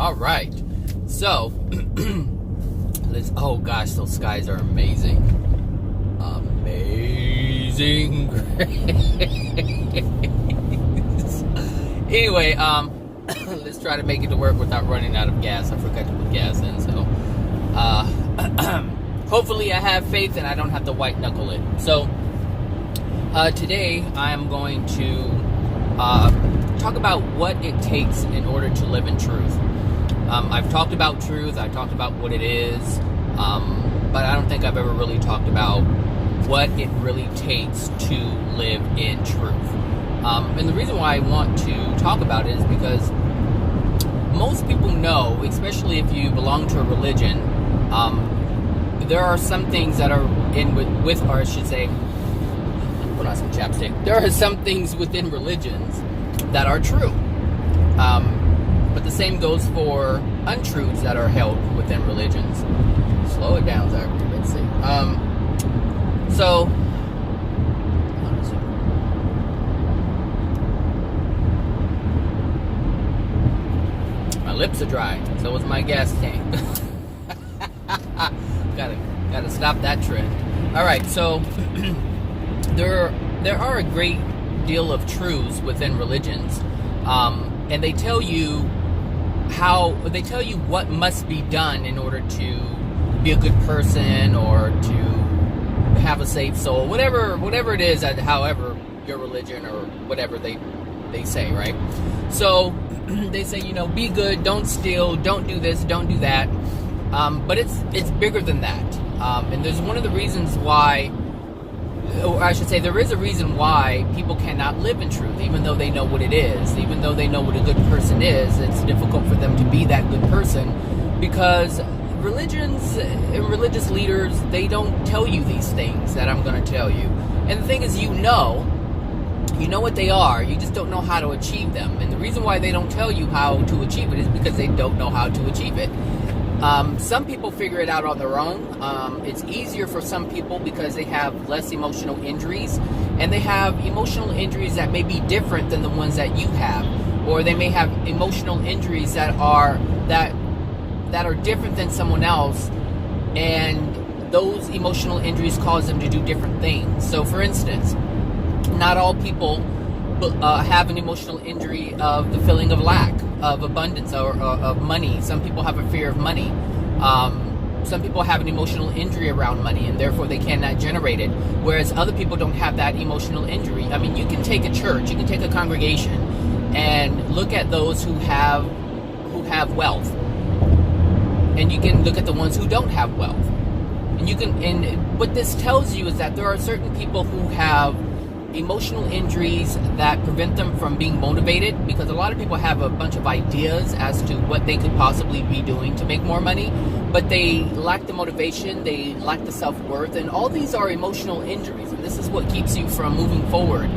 All right. So, oh gosh, those skies are amazing. Amazing grace. Anyway, let's try to make it to work without running out of gas. I forgot to put gas in, so hopefully I have faith and I don't have to white knuckle it. So, today I am going to talk about what it takes in order to live in truth. I've talked about truth, I talked about what it is, but I don't think I've ever really talked about what it really takes to live in truth. And the reason why I want to talk about it is because most people know, especially if you belong to a religion, there are some things that are in with or I should say, put on some chapstick. There are some things within religions that are true. But the same goes for untruths that are held within religions. Slow it down, Zach. Let's see. My lips are dry. So is my gas tank. Gotta stop that trend. All right. So there are a great deal of truths within religions, and they tell you what must be done in order to be a good person or to have a safe soul, whatever it is, however your religion or whatever they say, right? So they say, be good, don't steal, don't do this, don't do that, but it's bigger than that, and there's one of the reasons why, or I should say, there is a reason why people cannot live in truth, even though they know what it is, even though they know what a good person is. It's difficult for them to be that good person because religions and religious leaders, they don't tell you these things that I'm going to tell you. And the thing is, you know what they are, you just don't know how to achieve them. And the reason why they don't tell you how to achieve it is because they don't know how to achieve it. Some people figure it out on their own. It's easier for some people because they have less emotional injuries, and they have emotional injuries that may be different than the ones that you have, or they may have emotional injuries that are different than someone else, and those emotional injuries cause them to do different things. So, for instance, not all people have an emotional injury of the feeling of lack, of abundance, or of money. Some people have a fear of money. Some people have an emotional injury around money, and therefore they cannot generate it, whereas other people don't have that emotional injury. I mean, you can take a church, you can take a congregation, and look at those who have wealth, and you can look at the ones who don't have wealth, and what this tells you is that there are certain people who have emotional injuries that prevent them from being motivated, because a lot of people have a bunch of ideas as to what they could possibly be doing to make more money, but they lack the motivation, they lack the self-worth, and all these are emotional injuries, and this is what keeps you from moving forward.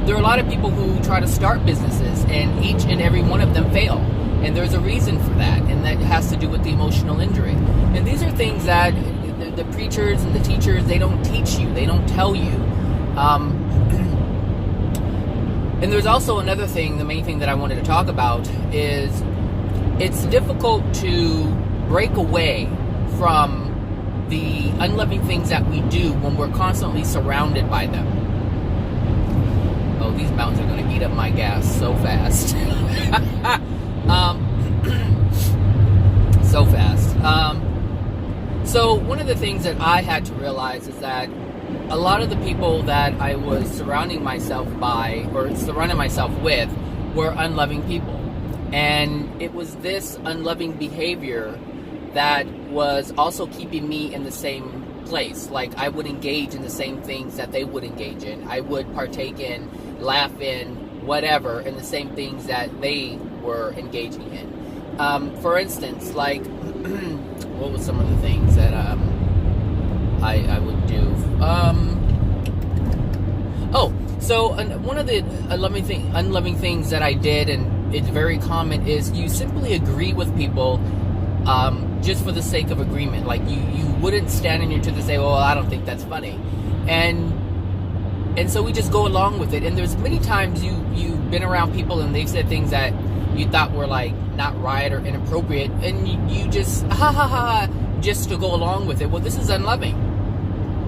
There are a lot of people who try to start businesses, and each and every one of them fail, and there's a reason for that, and that has to do with the emotional injury. And these are things that the preachers and the teachers, they don't teach you, they don't tell you. And there's also another thing, the main thing that I wanted to talk about is it's difficult to break away from the unloving things that we do when we're constantly surrounded by them. Oh, these mountains are going to eat up my gas so fast. So fast. So one of the things that I had to realize is that a lot of the people that I was surrounding myself with were unloving people. And it was this unloving behavior that was also keeping me in the same place. Like, I would engage in the same things that they would engage in. I would partake in, laugh in, whatever, in the same things that they were engaging in. For instance, like, what were some of the things that I would do? So one of the unloving things that I did, and it's very common, is you simply agree with people just for the sake of agreement. Like, you wouldn't stand in your truth and say, well, I don't think that's funny. And so we just go along with it. And there's many times you've been around people and they've said things that you thought were like not right or inappropriate, and you just ha ha ha just to go along with it. Well, this is unloving.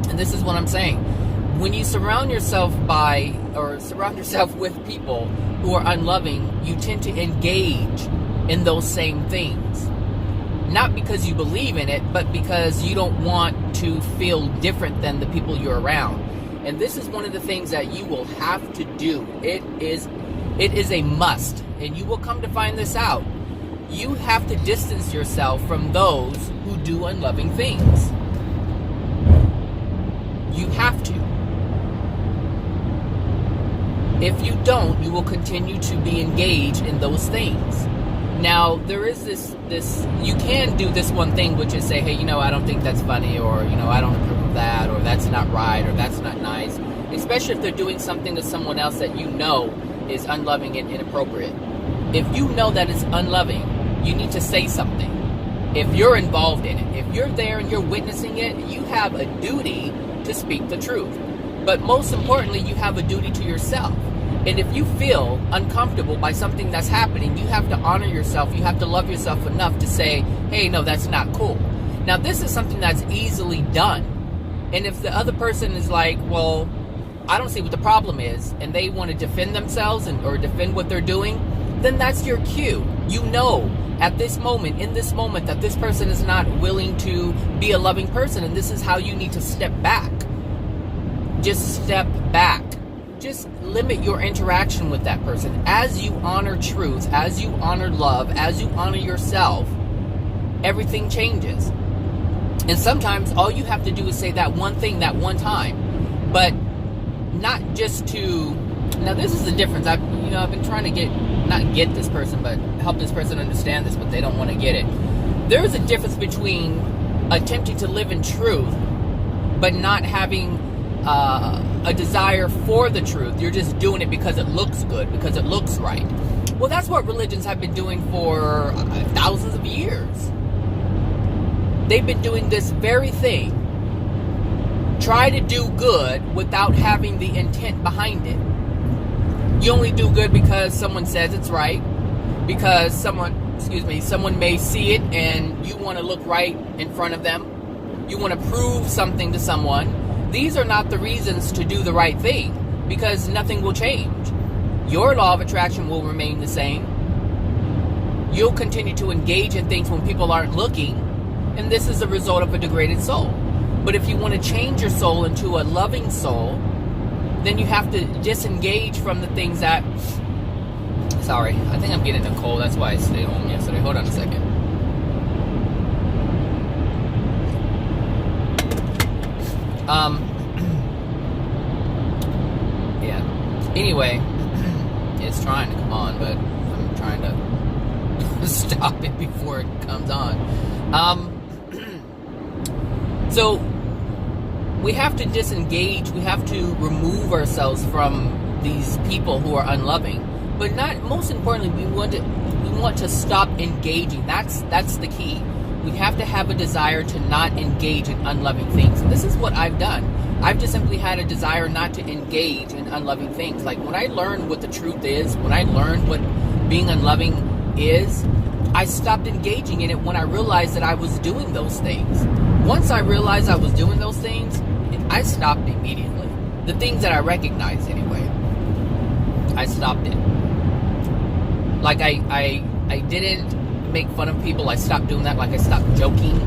And this is what I'm saying. When you surround yourself with people who are unloving, you tend to engage in those same things. Not because you believe in it, but because you don't want to feel different than the people you're around. And this is one of the things that you will have to do. It is a must. And you will come to find this out. You have to distance yourself from those who do unloving things. You have to. If you don't, you will continue to be engaged in those things. Now, there is this, you can do this one thing, which is say, hey, I don't think that's funny, or, I don't approve of that, or that's not right, or that's not nice. Especially if they're doing something to someone else that you know is unloving and inappropriate. If you know that it's unloving, you need to say something. If you're involved in it, if you're there and you're witnessing it, you have a duty to speak the truth. But most importantly, you have a duty to yourself. And if you feel uncomfortable by something that's happening, you have to honor yourself. You have to love yourself enough to say, hey, no, that's not cool. Now, this is something that's easily done. And if the other person is like, well, I don't see what the problem is, and they want to defend themselves or defend what they're doing, then that's your cue. You know at this moment, in this moment, that this person is not willing to be a loving person, and this is how you need to step back. Just step back. Just limit your interaction with that person. As you honor truth, as you honor love, as you honor yourself, everything changes. And sometimes all you have to do is say that one thing that one time. But not just to... Now this is the difference. I've been trying to not get this person, but help this person understand this, but they don't want to get it. There is a difference between attempting to live in truth, but not having a desire for the truth. You're just doing it because it looks good, because it looks right. Well, that's what religions have been doing for thousands of years. They've been doing this very thing. Try to do good without having the intent behind it. You only do good because someone says it's right, because someone may see it and you want to look right in front of them. You want to prove something to someone. These are not the reasons to do the right thing, because nothing will change. Your law of attraction will remain the same. You'll continue to engage in things when people aren't looking, and this is a result of a degraded soul. But if you want to change your soul into a loving soul, then you have to disengage from the things that... Sorry, I think I'm getting a cold. That's why I stayed home yesterday. Hold on a second. Yeah. Anyway, it's trying to come on, but I'm trying to stop it before it comes on. So we have to disengage. We have to remove ourselves from these people who are unloving. But most importantly, we want to stop engaging. That's the key. We have to have a desire to not engage in unloving things. And this is what I've done. I've just simply had a desire not to engage in unloving things. Like when I learned what the truth is, when I learned what being unloving is, I stopped engaging in it when I realized that I was doing those things. Once I realized I was doing those things, I stopped immediately. The things that I recognized anyway, I stopped it. Like I didn't make fun of people. I stopped doing that. Like I stopped joking.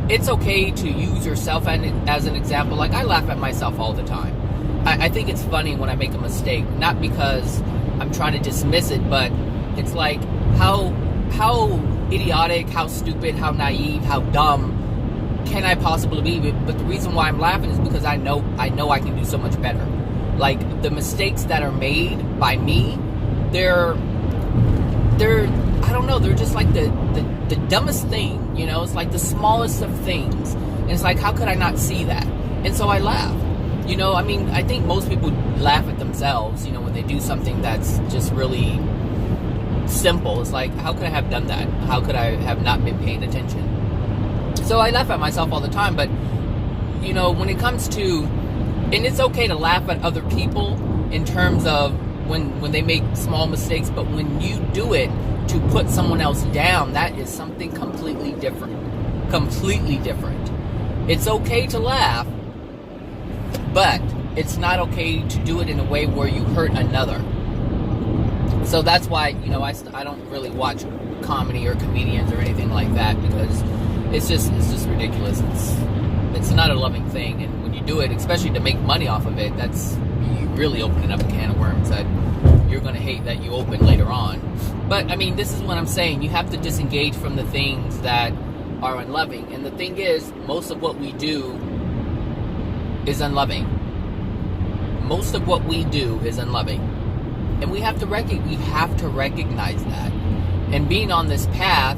It's okay to use yourself as an example. Like I laugh at myself all the time. I think it's funny when I make a mistake, not because I'm trying to dismiss it, but it's like how idiotic, how stupid, how naive, how dumb can I possibly be? But the reason why I'm laughing is because I know I can do so much better. Like the mistakes that are made by me, they're I don't know, they're just like the dumbest thing, it's like the smallest of things. And it's like, how could I not see that? And so I laugh. I think most people laugh at themselves, when they do something that's just really simple. It's like, how could I have done that? How could I have not been paying attention? So I laugh at myself all the time, but, when it comes to, and it's okay to laugh at other people in terms of when they make small mistakes, but when you do it to put someone else down, that is something completely different. Completely different. It's okay to laugh, but it's not okay to do it in a way where you hurt another. So that's why, I don't really watch comedy or comedians or anything like that, because it's just ridiculous. It's not a loving thing, and when you do it, especially to make money off of it, that's you really opening up a can of worms that you're going to hate that you open later on. But I mean, this is what I'm saying. You have to disengage from the things that are unloving, and the thing is, most of what we do is unloving. Most of what we do is unloving, and we have to recognize that. And being on this path,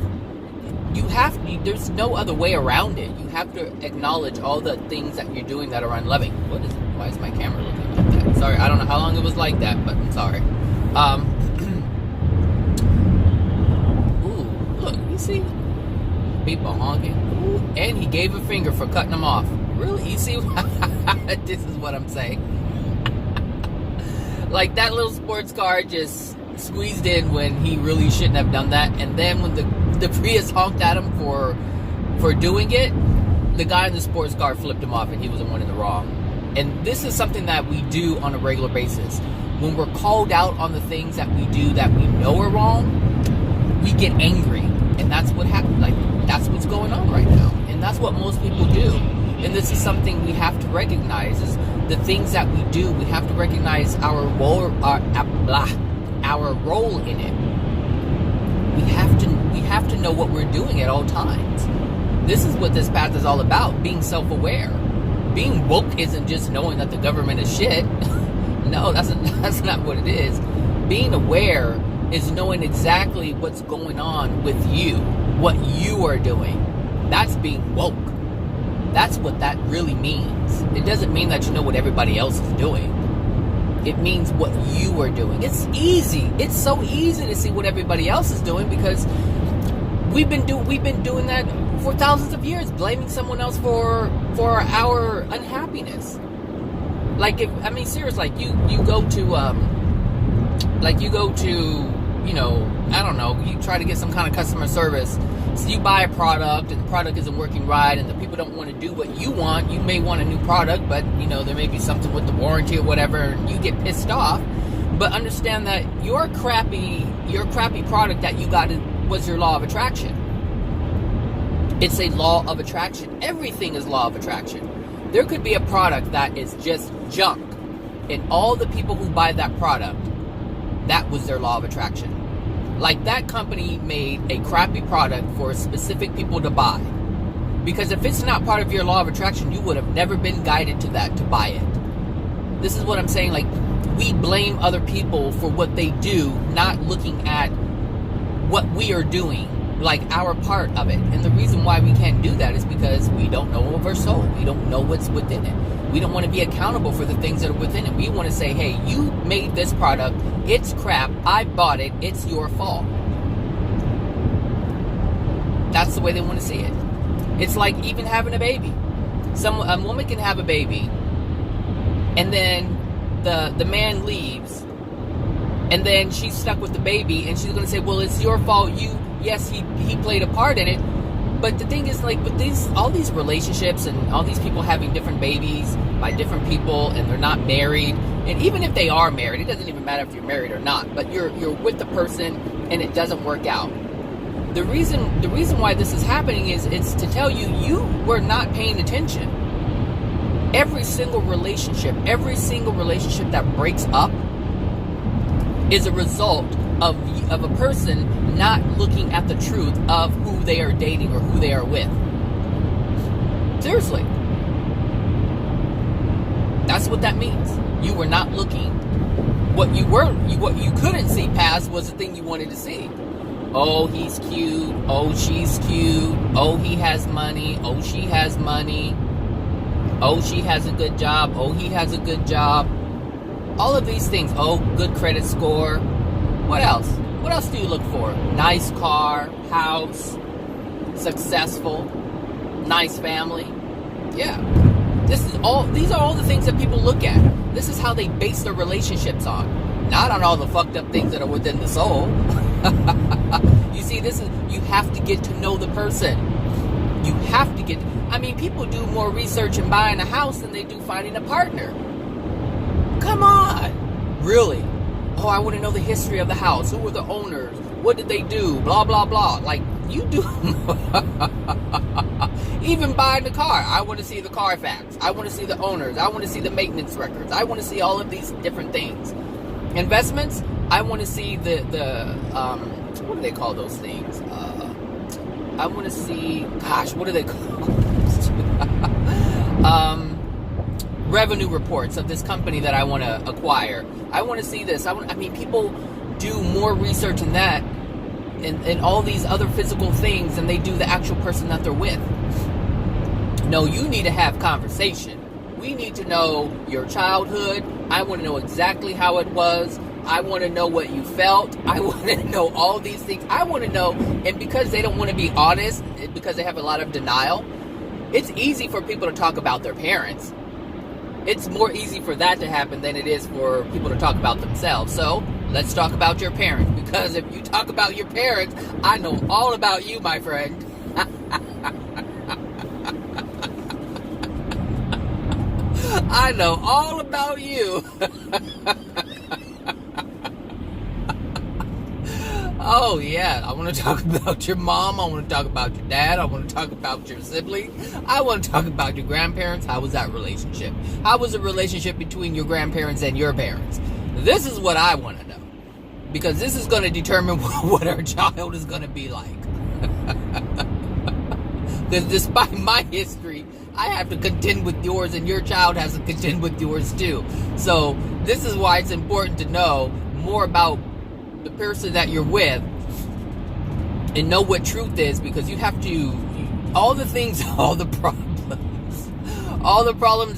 there's no other way around it. You have to acknowledge all the things that you're doing that are unloving. Why is my camera looking like that? Sorry, I don't know how long it was like that, but I'm sorry. Ooh, look, you see? People honking. Ooh, and he gave a finger for cutting them off. Really? You see? This is what I'm saying. Like, that little sports car just squeezed in when he really shouldn't have done that. And then when the Prius honked at him for doing it, the guy in the sports car flipped him off, and he was the one in the wrong. And this is something that we do on a regular basis. When we're called out on the things that we do that we know are wrong, we get angry. And that's what happened. Like, that's what's going on right now. And that's what most people do. And this is something we have to recognize, is the things that we do. We have to recognize our role in it. We have to know what we're doing at all times. This is what this path is all about, being self-aware. Being woke isn't just knowing that the government is shit. No, that's not what it is. Being aware is knowing exactly what's going on with you, what you are doing. That's being woke. That's what that really means. It doesn't mean that you know what everybody else is doing. It means what you are doing. It's easy. It's so easy to see what everybody else is doing, because we've been doing that for thousands of years, blaming someone else for our unhappiness. Like, seriously, like you go to I don't know, you try to get some kind of customer service. So you buy a product and the product isn't working right, and the people don't want to do what you want. You may want a new product, but there may be something with the warranty or whatever, and you get pissed off. But understand that your crappy product that you got was your law of attraction. It's a law of attraction. Everything is law of attraction. There could be a product that is just junk, and all the people who buy that product, that was their law of attraction. Like, that company made a crappy product for specific people to buy. Because if it's not part of your law of attraction, you would have never been guided to that to buy it. This is what I'm saying. Like, we blame other people for what they do, not looking at what we are doing, like our part of it. And the reason why we can't do that is because we don't know of our soul. We don't know what's within it. We don't want to be accountable for the things that are within it. We want to say, hey, you made this product. It's crap. I bought it. It's your fault. That's the way they want to see it. It's like even having a baby. A woman can have a baby, and then the man leaves, and then she's stuck with the baby, and she's going to say, well, it's your fault. Yes, he played a part in it. But the thing is, like, with all these relationships and all these people having different babies by different people, and they're not married, and even if they are married, it doesn't even matter if you're married or not, but you're with the person and it doesn't work out. The reason why this is happening is it's to tell you were not paying attention. Every single relationship that breaks up is a result of a person not looking at the truth of who they are dating or who they are with. Seriously. That's what that means. You were not looking. What you couldn't see past was the thing you wanted to see. Oh, he's cute. Oh, she's cute. Oh, he has money. Oh, she has money. Oh, she has a good job. Oh, he has a good job. All of these things. Oh, good credit score. What else? What else do you look for? Nice car, house, successful, nice family. Yeah. These are all the things that people look at. This is how they base their relationships on. not on all the fucked up things that are within the soul. You see, you have to get to know the person. You have to get, people do more research in buying a house than they do finding a partner. Come on. Really? Oh, I want to know the history of the house. Who were the owners? What did they do? Blah, blah, blah. Like, you do. Even buying the car. I want to see the Carfax. I want to see the owners. I want to see the maintenance records. I want to see all of these different things. Investments, I want to see the what do they call those things? I want to see, gosh, what do they call revenue reports of this company that I want to acquire. I want to see this. People do more research in that and all these other physical things than they do the actual person that they're with. No, you need to have conversation. We need to know your childhood. I want to know exactly how it was. I want to know what you felt. I want to know all these things. I want to know, and because they don't want to be honest, because they have a lot of denial, it's easy for people to talk about their parents. It's more easy for that to happen than it is for people to talk about themselves. So, let's talk about your parents, because if you talk about your parents, I know all about you, my friend. I know all about you. Oh, yeah. I want to talk about your mom. I want to talk about your dad. I want to talk about your siblings. I want to talk about your grandparents. How was that relationship? How was the relationship between your grandparents and your parents? This is what I want to know. Because this is going to determine what our child is going to be like. Because despite my history, I have to contend with yours, and your child has to contend with yours too. So this is why it's important to know more about the person that you're with and know what truth is, because you have to, all the things, all the problems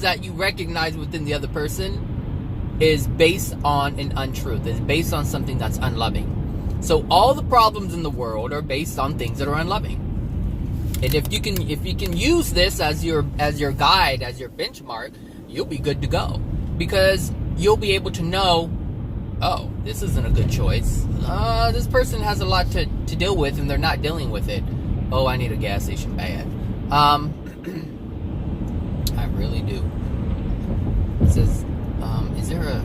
that you recognize within the other person is based on an untruth. It's based on something that's unloving. So all the problems in the world are based on things that are unloving. And if you can use this as your guide, as your benchmark, you'll be good to go, because you'll be able to know, oh, this isn't a good choice. This person has a lot to deal with, and they're not dealing with it. Oh, I need a gas station bad. I really do. It says, is there a?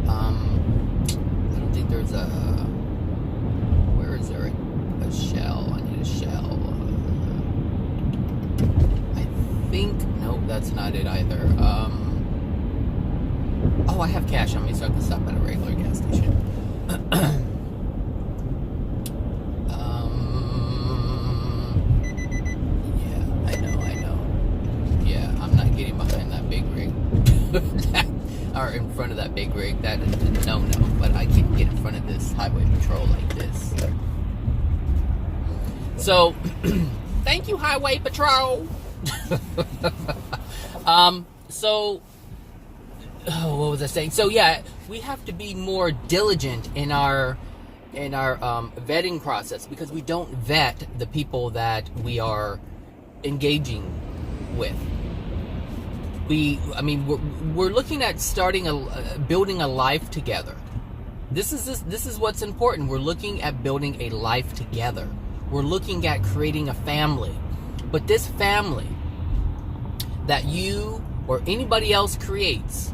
I don't think there's a. Where is there a shell? I need a shell. I think, nope, that's not it either. Oh, I have cash on me, so I can stop at a regular gas station. Yeah, I know. Yeah, I'm not getting behind that big rig. Or in front of that big rig. That is a no-no. But I can get in front of this highway patrol like this. So, thank you, highway patrol. What was I saying? So yeah, we have to be more diligent in our vetting process, because we don't vet the people that we are engaging with. We're looking at building a life together. This is what's important. We're looking at building a life together. We're looking at creating a family. But this family that you or anybody else creates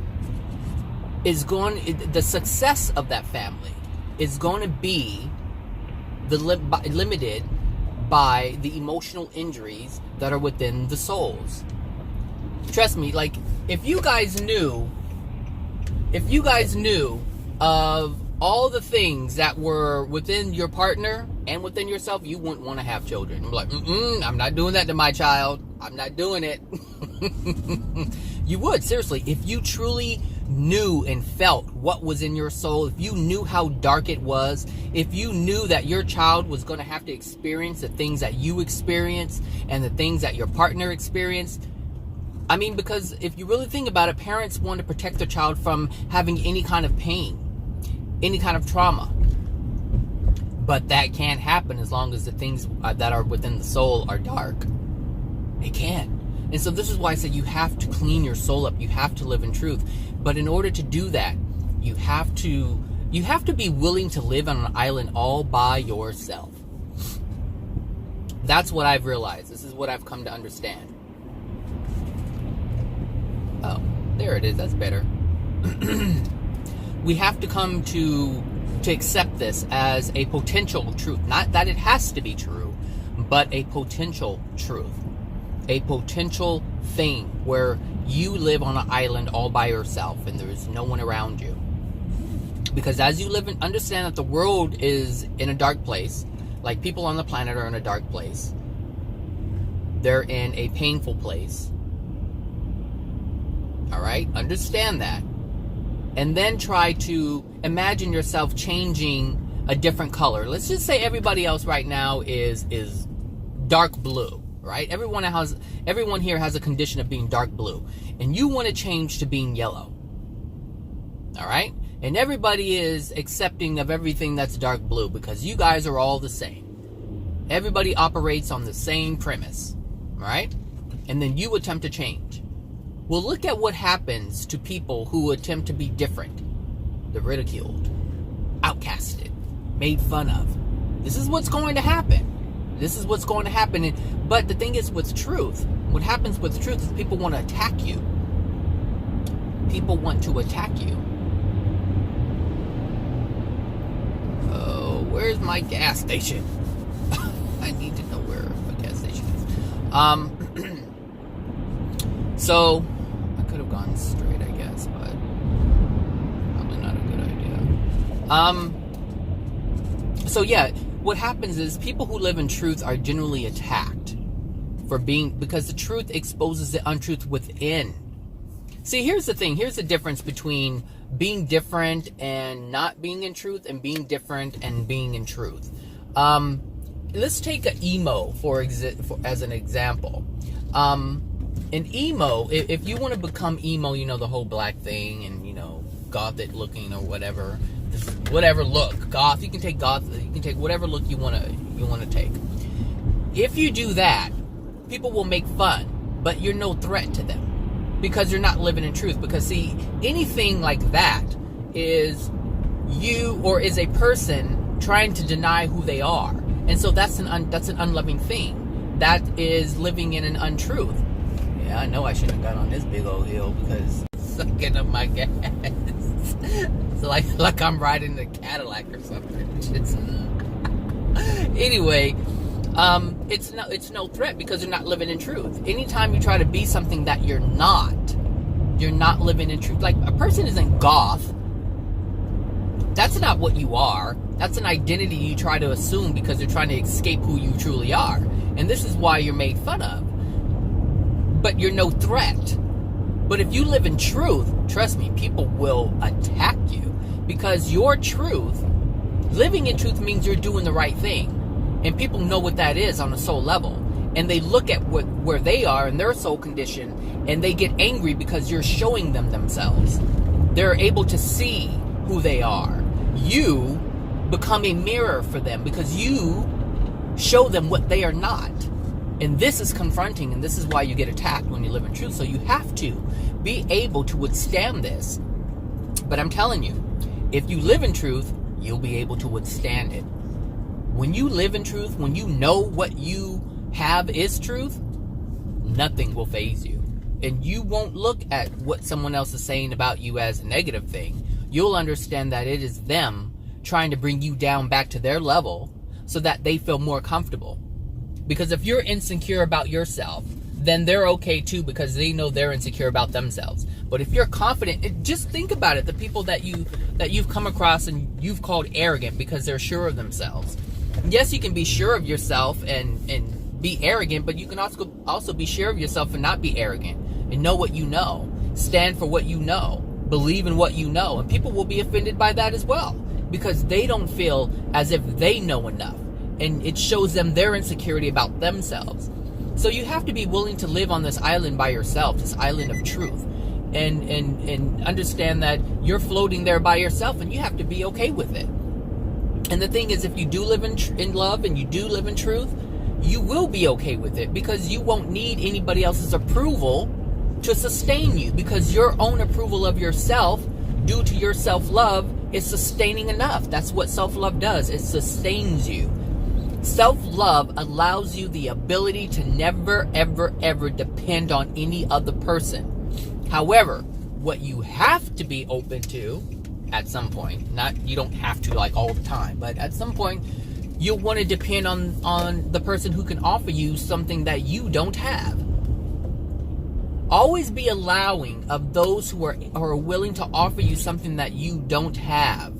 the success of that family is going to be limited by the emotional injuries that are within the souls. Trust me, like, if you guys knew of all the things that were within your partner and within yourself, you wouldn't want to have children. I'm like, I'm not doing that to my child. I'm not doing it. You would, seriously, if you truly knew and felt what was in your soul, if you knew how dark it was, if you knew that your child was going to have to experience the things that you experienced and the things that your partner experienced. Because if you really think about it, parents want to protect their child from having any kind of pain, any kind of trauma. But that can't happen as long as the things that are within the soul are dark. It can. And so this is why I said you have to clean your soul up. You have to live in truth. But in order to do that, You have to be willing to live on an island all by yourself. That's what I've realized. This is what I've come to understand. Oh, there it is. That's better. We have to come to accept this as a potential truth. Not that it has to be true, but a potential truth. A potential thing where you live on an island all by yourself and there's no one around you. Because as you live and understand that the world is in a dark place, like people on the planet are in a dark place. They're in a painful place. All right? Understand that. And then try to imagine yourself changing a different color. Let's just say everybody else right now is dark blue, right? Everyone here has a condition of being dark blue. And you want to change to being yellow. All right? And everybody is accepting of everything that's dark blue because you guys are all the same. Everybody operates on the same premise, right? And then you attempt to change. Well, look at what happens to people who attempt to be different. They're ridiculed, outcasted, made fun of. This is what's going to happen. This is what's going to happen. But the thing is with truth, what happens with truth is people want to attack you. People want to attack you. Where's my gas station? I need to know where a gas station is. So, I could have gone straight, I guess, but probably not a good idea. So yeah, what happens is people who live in truth are generally attacked because the truth exposes the untruth within. See, here's the thing. Here's the difference between being different and not being in truth and being different and being in truth. Let's take an emo as an example. An emo, if you want to become emo, you know, the whole black thing and, you know, gothic looking or whatever, whatever look, goth, you can take whatever look you want to take. If you do that, people will make fun, but you're no threat to them. Because you're not living in truth. Because see, anything like that is you or is a person trying to deny who they are, and so that's an unloving thing. That is living in an untruth. Yeah, I know I shouldn't have got on this big old hill because it's sucking up my gas. It's like I'm riding a Cadillac or something. Anyway. It's no threat because you're not living in truth. Anytime you try to be something that you're not living in truth. Like a person isn't goth. That's not what you are. That's an identity you try to assume because you're trying to escape who you truly are. And this is why you're made fun of. But you're no threat. But if you live in truth, trust me, people will attack you because your truth, living in truth means you're doing the right thing. And people know what that is on a soul level. And they look at where they are in their soul condition and they get angry because you're showing them themselves. They're able to see who they are. You become a mirror for them because you show them what they are not. And this is confronting, and this is why you get attacked when you live in truth. So you have to be able to withstand this. But I'm telling you, if you live in truth, you'll be able to withstand it. When you live in truth, when you know what you have is truth, nothing will faze you. And you won't look at what someone else is saying about you as a negative thing. You'll understand that it is them trying to bring you down back to their level so that they feel more comfortable. Because if you're insecure about yourself, then they're okay too because they know they're insecure about themselves. But if you're confident, just think about it. The people that you've come across and you've called arrogant because they're sure of themselves. Yes, you can be sure of yourself and be arrogant, but you can also be sure of yourself and not be arrogant and know what you know. Stand for what you know. Believe in what you know. And people will be offended by that as well because they don't feel as if they know enough. And it shows them their insecurity about themselves. So you have to be willing to live on this island by yourself, this island of truth. And understand that you're floating there by yourself and you have to be okay with it. And the thing is, if you do live in love and you do live in truth, you will be okay with it because you won't need anybody else's approval to sustain you because your own approval of yourself do to your self-love is sustaining enough. That's what self-love does. It sustains you. Self-love allows you the ability to never, ever, ever depend on any other person. However, what you have to be open to at some point, you don't have to like all the time, but at some point, you'll want to depend on the person who can offer you something that you don't have. Always be allowing of those who are willing to offer you something that you don't have.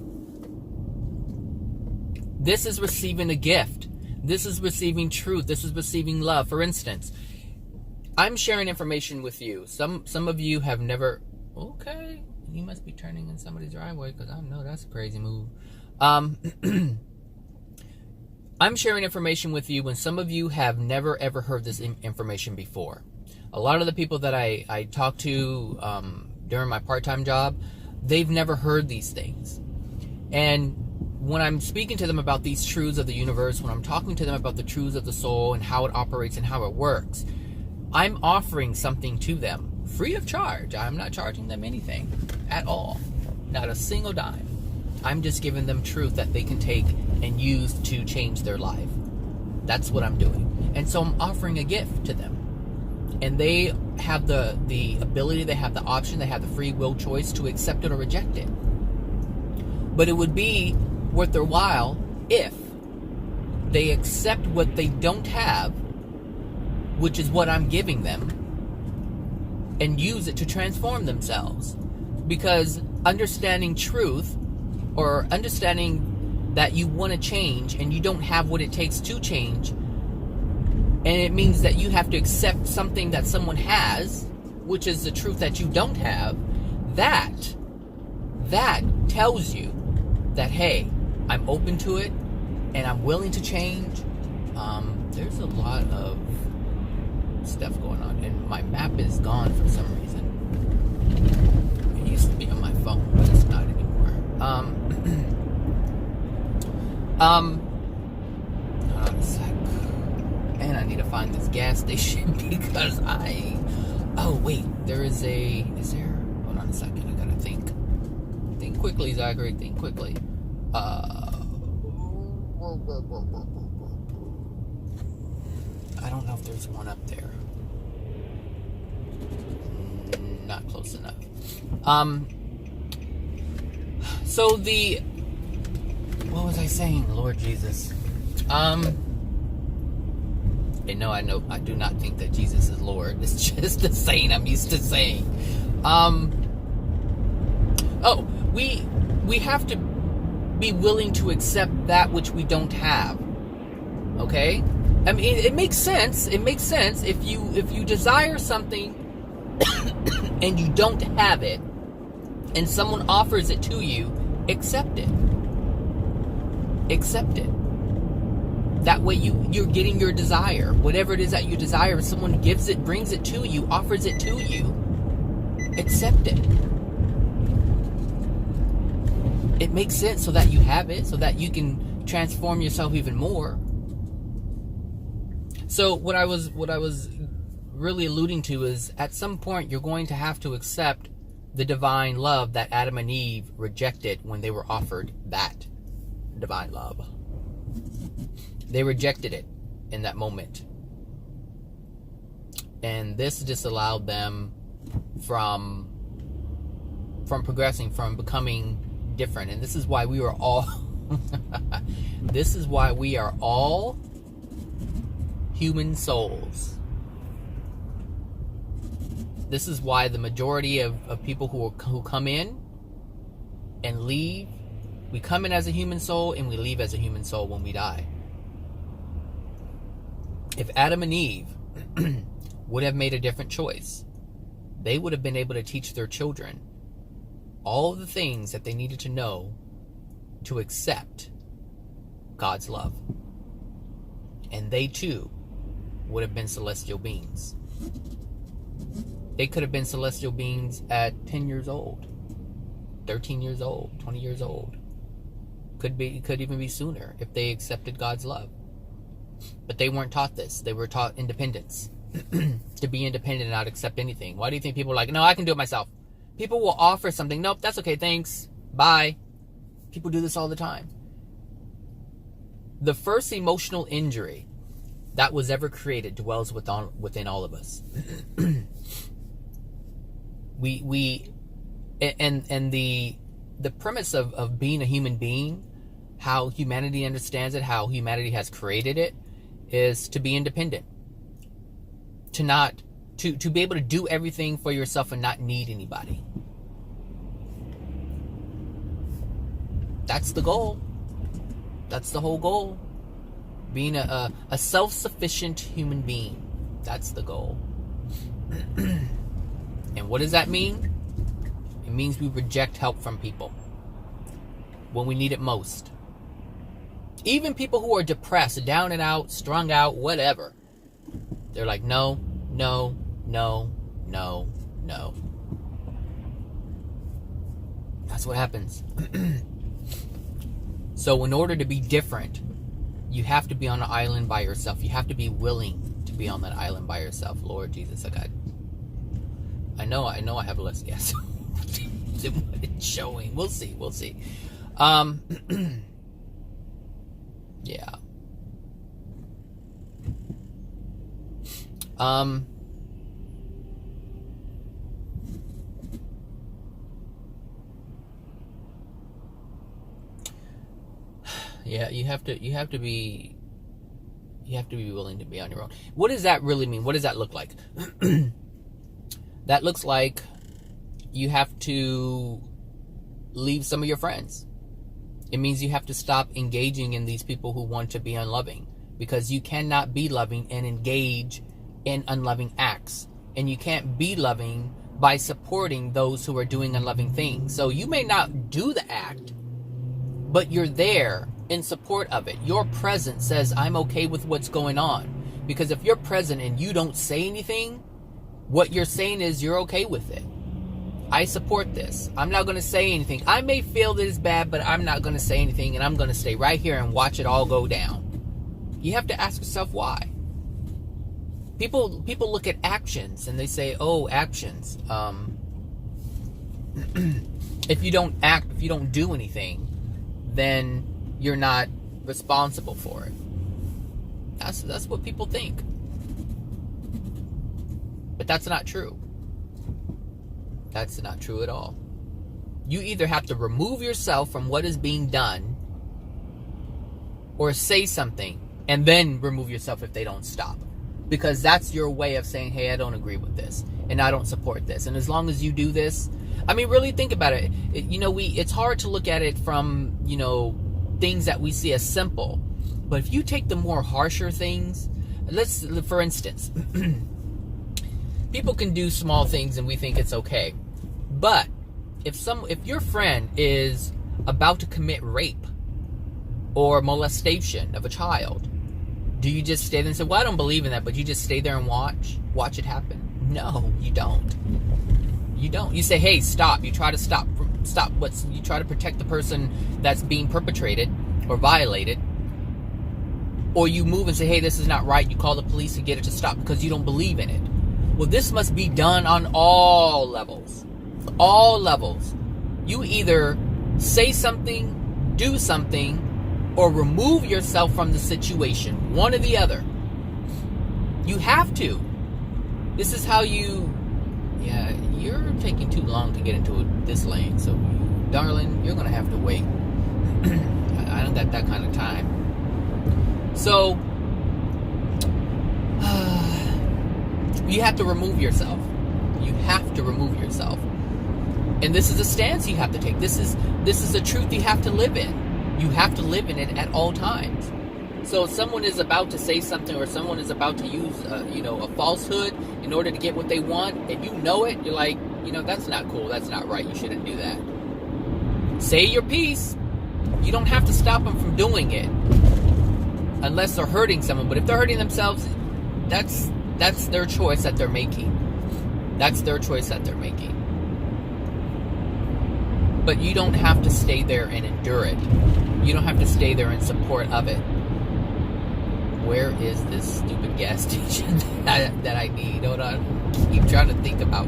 This is receiving a gift. This is receiving truth. This is receiving love. For instance, I'm sharing information with you. Some of you have never... Okay, you must be turning in somebody's driveway, because I know that's a crazy move. I'm sharing information with you when some of you have never ever heard this information before. A lot of the people that I talk to during my part-time job, they've never heard these things. And when I'm speaking to them about these truths of the universe, when I'm talking to them about the truths of the soul and how it operates and how it works, I'm offering something to them free of charge. I'm not charging them anything at all. Not a single dime. I'm just giving them truth that they can take and use to change their life. That's what I'm doing. And so I'm offering a gift to them. And they have the ability, they have the option, they have the free will choice to accept it or reject it. But it would be worth their while if they accept what they don't have, which is what I'm giving them, and use it to transform themselves. Because understanding truth, or understanding that you want to change and you don't have what it takes to change, and it means that you have to accept something that someone has, which is the truth that you don't have, that tells you that, hey, I'm open to it and I'm willing to change. There's a lot of stuff going on, and my map is gone for some reason. It used to be on my phone, but it's not anymore. Hold on a sec. And I need to find this gas station because oh wait, is there, hold on a second, I gotta think quickly, Zachary, think quickly. I don't know if there's one up there. Not close enough. So what was I saying, Lord Jesus? And no, I do not think that Jesus is Lord. It's just a saying I'm used to saying. We have to be willing to accept that which we don't have. Okay? I mean, it makes sense. It makes sense if you desire something and you don't have it, and someone offers it to you, accept it. Accept it. That way you're getting your desire. Whatever it is that you desire, if someone gives it, brings it to you, offers it to you, accept it. It makes sense so that you have it, so that you can transform yourself even more. So what I was really alluding to is, at some point you're going to have to accept the divine love that Adam and Eve rejected when they were offered that divine love. They rejected it in that moment. And this disallowed them from progressing, from becoming different. And this is why we are all human souls. This is why the majority of people who come in and leave, we come in as a human soul and we leave as a human soul when we die. If Adam and Eve would have made a different choice, they would have been able to teach their children all the things that they needed to know to accept God's love. And they too would have been celestial beings. They could have been celestial beings at 10 years old, 13 years old, 20 years old. Could even be sooner if they accepted God's love. But they weren't taught this. They were taught independence. To be independent and not accept anything. Why do you think people are like, no, I can do it myself? People will offer something. Nope, that's okay, thanks. Bye. People do this all the time. The first emotional injury that was ever created dwells within all of us. The premise of being a human being, how humanity understands it, how humanity has created it, is to be independent. To be able to do everything for yourself and not need anybody. That's the goal. That's the whole goal. Being a self-sufficient human being. That's the goal. And what does that mean? It means we reject help from people when we need it most. Even people who are depressed, down and out, strung out, whatever. They're like, no, no, no, no, no. That's what happens. So in order to be different, you have to be on an island by yourself. You have to be willing to be on that island by yourself. Lord Jesus, I know I have less. Yes. It's showing. We'll see. Yeah. Yeah, you have to be willing to be on your own. What does that really mean? What does that look like? That looks like you have to leave some of your friends. It means you have to stop engaging in these people who want to be unloving, because you cannot be loving and engage in unloving acts. And you can't be loving by supporting those who are doing unloving things. So you may not do the act, but you're there in support of it. Your presence says, I'm okay with what's going on. Because if you're present and you don't say anything, what you're saying is you're okay with it. I support this. I'm not going to say anything. I may feel that it's bad, but I'm not going to say anything, and I'm going to stay right here and watch it all go down. You have to ask yourself why. People look at actions and they say, oh, actions. If you don't act, if you don't do anything, then you're not responsible for it. That's what people think. But that's not true. That's not true at all. You either have to remove yourself from what is being done, or say something and then remove yourself if they don't stop. Because that's your way of saying, hey, I don't agree with this and I don't support this. And as long as you do this, I mean, really think about it. It's hard to look at it from, things that we see as simple. But if you take the more harsher things, for instance, people can do small things and we think it's okay. But if your friend is about to commit rape or molestation of a child, do you just stay there and say, well, I don't believe in that, but you just stay there and watch it happen? No, you don't. You don't. You say, hey, stop. You try to stop you try to protect the person that's being perpetrated or violated. Or you move and say, hey, this is not right. You call the police to get it to stop because you don't believe in it. Well, this must be done on all levels. All levels. You either say something, do something, or remove yourself from the situation. One or the other. You have to. This is how you... Yeah, you're taking too long to get into this lane. So, darling, you're going to have to wait. I don't got that kind of time. So, you have to remove yourself. You have to remove yourself. And this is a stance you have to take. This is a truth you have to live in. You have to live in it at all times. So if someone is about to say something, or someone is about to use, a falsehood in order to get what they want, and you know it, you're like, that's not cool. That's not right. You shouldn't do that. Say your piece. You don't have to stop them from doing it unless they're hurting someone. But if they're hurting themselves, that's their choice that they're making. That's their choice that they're making. But you don't have to stay there and endure it. You don't have to stay there in support of it. Where is this stupid gas station that I need? Hold on. Keep trying to think about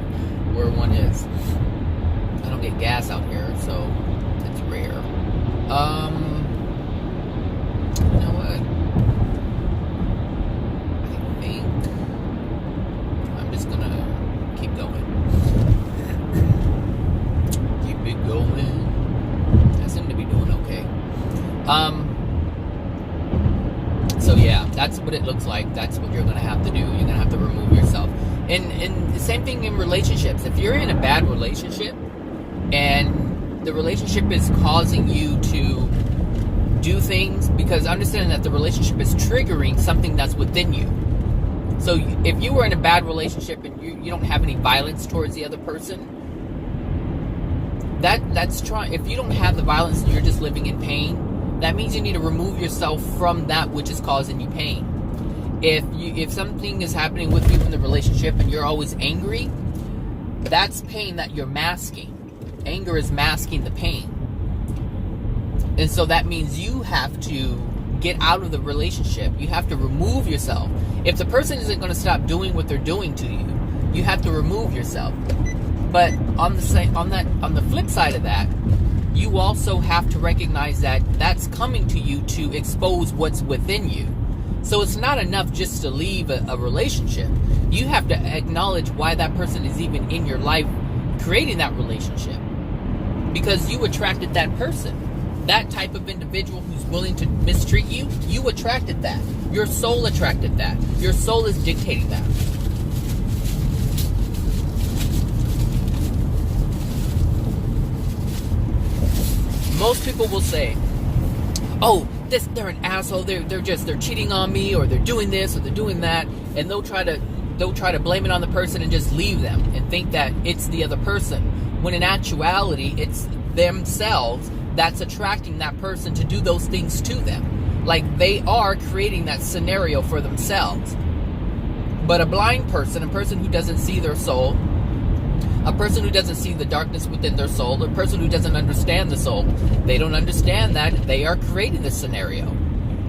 where one is. don't get gas out here, so it's rare. You know what? I think I'm just gonna keep going. Keep it going. I seem to be doing okay. So yeah, that's what it looks like. That's what you're gonna have to do. You're gonna have to remove yourself. And the same thing in relationships. If you're in a bad relationship and the relationship is causing you to do things, because understand that the relationship is triggering something that's within you. So if you were in a bad relationship and you don't have any violence towards the other person, that's trying. If you don't have the violence and you're just living in pain, that means you need to remove yourself from that which is causing you pain. If something is happening with you in the relationship and you're always angry, that's pain that you're masking. Anger is masking the pain. And so that means you have to get out of the relationship. You have to remove yourself. If the person isn't going to stop doing what they're doing to you, you have to remove yourself. But on the flip side of that, you also have to recognize that that's coming to you to expose what's within you. So it's not enough just to leave a relationship. You have to acknowledge why that person is even in your life, creating that relationship. Because you attracted that person. That type of individual who's willing to mistreat you, you attracted that. Your soul attracted that. Your soul is dictating that. Most people will say, oh, they're an asshole, they're cheating on me, or they're doing this or they're doing that, and they'll try to blame it on the person and just leave them and think that it's the other person, when in actuality it's themselves that's attracting that person to do those things to them. Like, they are creating that scenario for themselves. But a blind person, a person who doesn't see their soul, a person who doesn't see the darkness within their soul, a person who doesn't understand the soul, they don't understand that they are creating this scenario.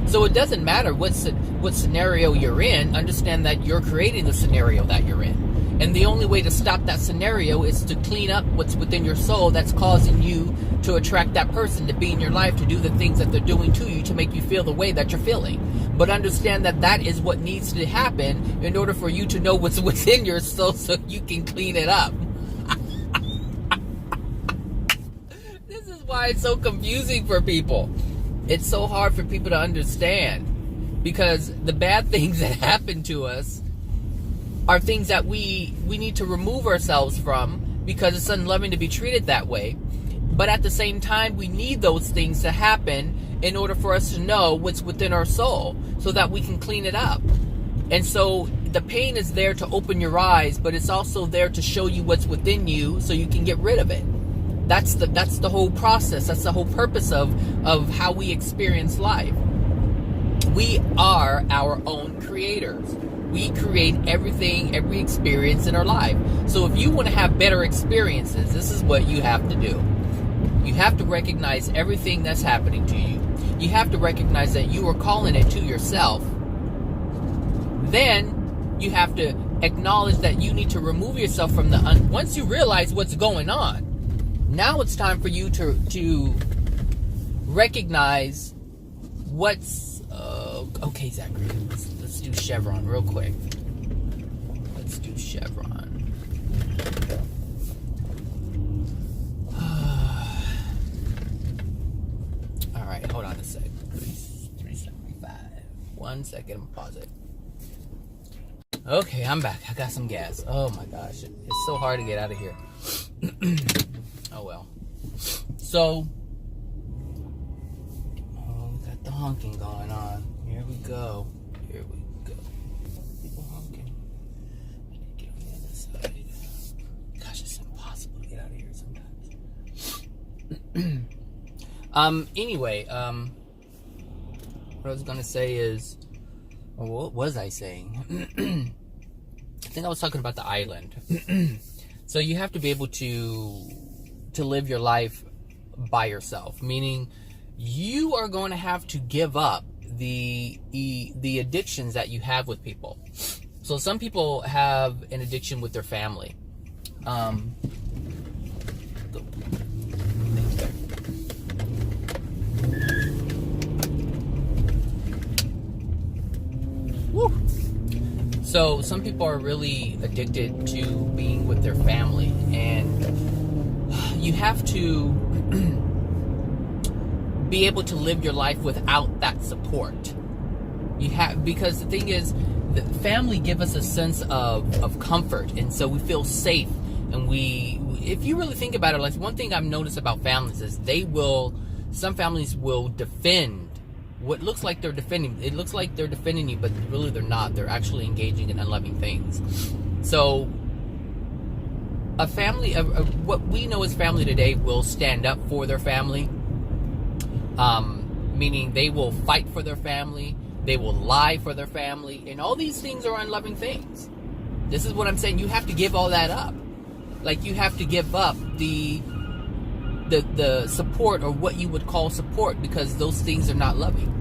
So it doesn't matter what scenario you're in, understand that you're creating the scenario that you're in. And the only way to stop that scenario is to clean up what's within your soul that's causing you to attract that person to be in your life, to do the things that they're doing to you, to make you feel the way that you're feeling. But understand that that is what needs to happen in order for you to know what's within your soul so you can clean it up. This is why it's so confusing for people. It's so hard for people to understand, because the bad things that happen to us are things that we need to remove ourselves from, because it's unloving to be treated that way. But at the same time, we need those things to happen in order for us to know what's within our soul so that we can clean it up. And so the pain is there to open your eyes, but it's also there to show you what's within you so you can get rid of it. That's the whole process. That's the whole purpose of how we experience life. We are our own creators. We create everything, every experience in our life. So if you want to have better experiences, this is what you have to do. You have to recognize everything that's happening to you. You have to recognize that you are calling it to yourself. Then you have to acknowledge that you need to remove yourself from once you realize what's going on, now it's time for you to recognize what's okay, Zachary, let's do Chevron real quick. Let's do Chevron. All right, hold on a sec. 375. 1 second, I'm gonna pause it. Okay, I'm back. I got some gas. Oh my gosh, it's so hard to get out of here. Oh well. So, we got the honking going on. Here we go. Here we go. People honking. I need to get on the other side. Gosh, it's impossible to get out of here sometimes. Anyway, what I was gonna say is, or what was I saying? I think I was talking about the island. So you have to be able to live your life by yourself, meaning you are going to have to give up the addictions that you have with people. So some people have an addiction with their family. Woo. So some people are really addicted to being with their family, and you have to be able to live your life without that support. You have, because the thing is, the family give us a sense of comfort, and so we feel safe. And if you really think about it, like, one thing I've noticed about families is some families will defend what looks like they're defending. It looks like they're defending you, but really they're not. They're actually engaging in unloving things. So a family, what we know as family today, will stand up for their family. Meaning they will fight for their family. They will lie for their family. And all these things are unloving things. This is what I'm saying. You have to give all that up. Like, you have to give up the support, or what you would call support, because those things are not loving.